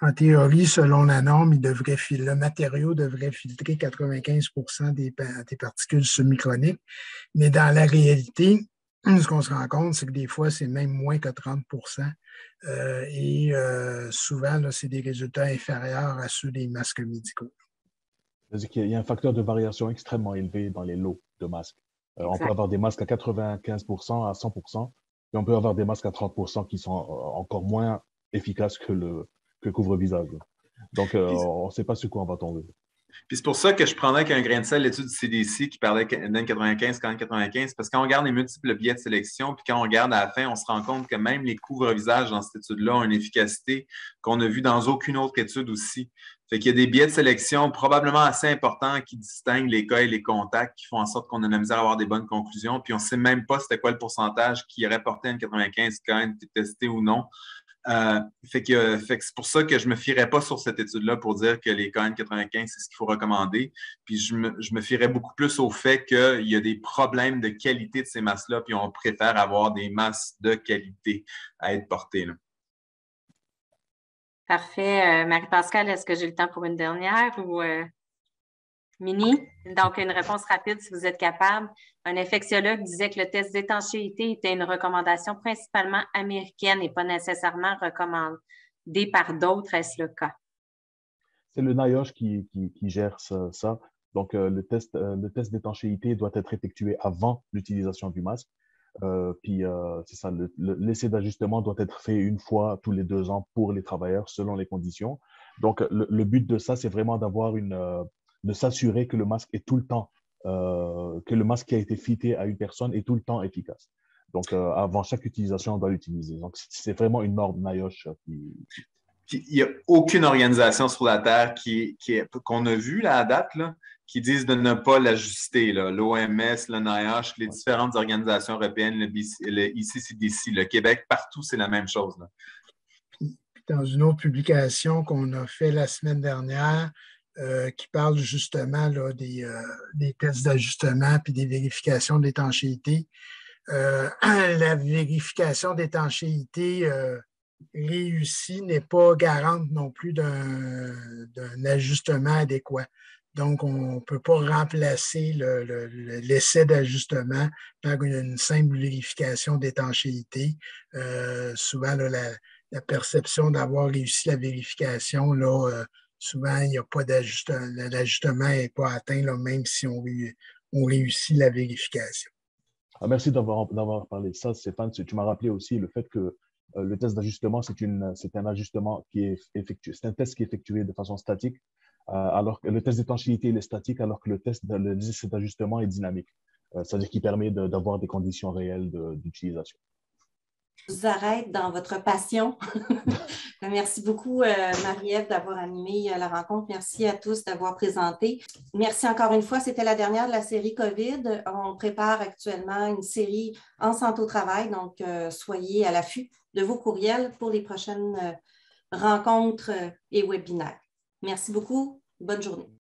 En théorie, selon la norme, le matériau devrait filtrer 95% des particules submicroniques. Mais dans la réalité, ce qu'on se rend compte, c'est que des fois, c'est même moins que 30%. Souvent, là, c'est des résultats inférieurs à ceux des masques médicaux. C'est-à-dire qu'il y a un facteur de variation extrêmement élevé dans les lots de masques. On peut avoir des masques à 95%, à 100%, et on peut avoir des masques à 30% qui sont encore moins efficaces que le couvre-visage. Donc, on ne sait pas sur quoi on va tomber. Puis c'est pour ça que je prendrais avec un grain de sel l'étude du CDC qui parlait d'N95, KN95, parce que quand on regarde les multiples biais de sélection, puis quand on regarde à la fin, on se rend compte que même les couvre-visages dans cette étude-là ont une efficacité qu'on n'a vue dans aucune autre étude aussi. Fait qu'il y a des biais de sélection probablement assez importants qui distinguent les cas et les contacts, qui font en sorte qu'on a de la misère à avoir des bonnes conclusions, puis on ne sait même pas c'était quoi le pourcentage qui aurait porté N95 quand il était testé ou non. Fait que c'est pour ça que je ne me fierais pas sur cette étude-là pour dire que les KN95, c'est ce qu'il faut recommander. Puis je me fierais beaucoup plus au fait qu'il y a des problèmes de qualité de ces masques-là, puis on préfère avoir des masques de qualité à être portés. Là. Parfait. Marie-Pascale, est-ce que j'ai le temps pour une dernière ou Mini? Donc, une réponse rapide si vous êtes capable. Un infectiologue disait que le test d'étanchéité était une recommandation principalement américaine et pas nécessairement recommandée par d'autres. Est-ce le cas? C'est le NIOSH qui gère ça. Donc, le test d'étanchéité doit être effectué avant l'utilisation du masque. C'est ça, l'essai d'ajustement doit être fait une fois tous les 2 ans pour les travailleurs selon les conditions. Donc, le but de ça, c'est vraiment de s'assurer que le masque est tout le temps, que le masque qui a été fité à une personne est tout le temps efficace. Donc, avant chaque utilisation, on doit l'utiliser. Donc, c'est vraiment une norme NIOSH il n'y a aucune organisation sur la Terre qu'on a vue là, à date là, qui disent de ne pas l'ajuster. L'OMS, le NIOSH, les différentes organisations européennes, le ICCDC, le Québec, partout, c'est la même chose. Là. Dans une autre publication qu'on a fait la semaine dernière, qui parle justement là, des tests d'ajustement puis des vérifications d'étanchéité. La vérification d'étanchéité réussie n'est pas garante non plus d'un ajustement adéquat. Donc, on ne peut pas remplacer l'essai d'ajustement par une simple vérification d'étanchéité. Souvent, là, la perception d'avoir réussi la vérification, là, souvent, il n'y a pas d'ajustement. L'ajustement n'est pas atteint, là, même si on réussit la vérification. Merci d'avoir parlé de ça, Stéphane. Tu m'as rappelé aussi le fait que le test d'ajustement, c'est un ajustement qui est effectué, c'est un test qui est effectué de façon statique, alors que le test d'étanchéité il est statique, alors que le test d'ajustement est dynamique. C'est-à-dire qu'il permet d'avoir des conditions réelles d'utilisation. Je vous arrête dans votre passion. Merci beaucoup, Marie-Ève, d'avoir animé la rencontre. Merci à tous d'avoir présenté. Merci encore une fois. C'était la dernière de la série COVID. On prépare actuellement une série en santé au travail, donc soyez à l'affût de vos courriels pour les prochaines rencontres et webinaires. Merci beaucoup. Bonne journée.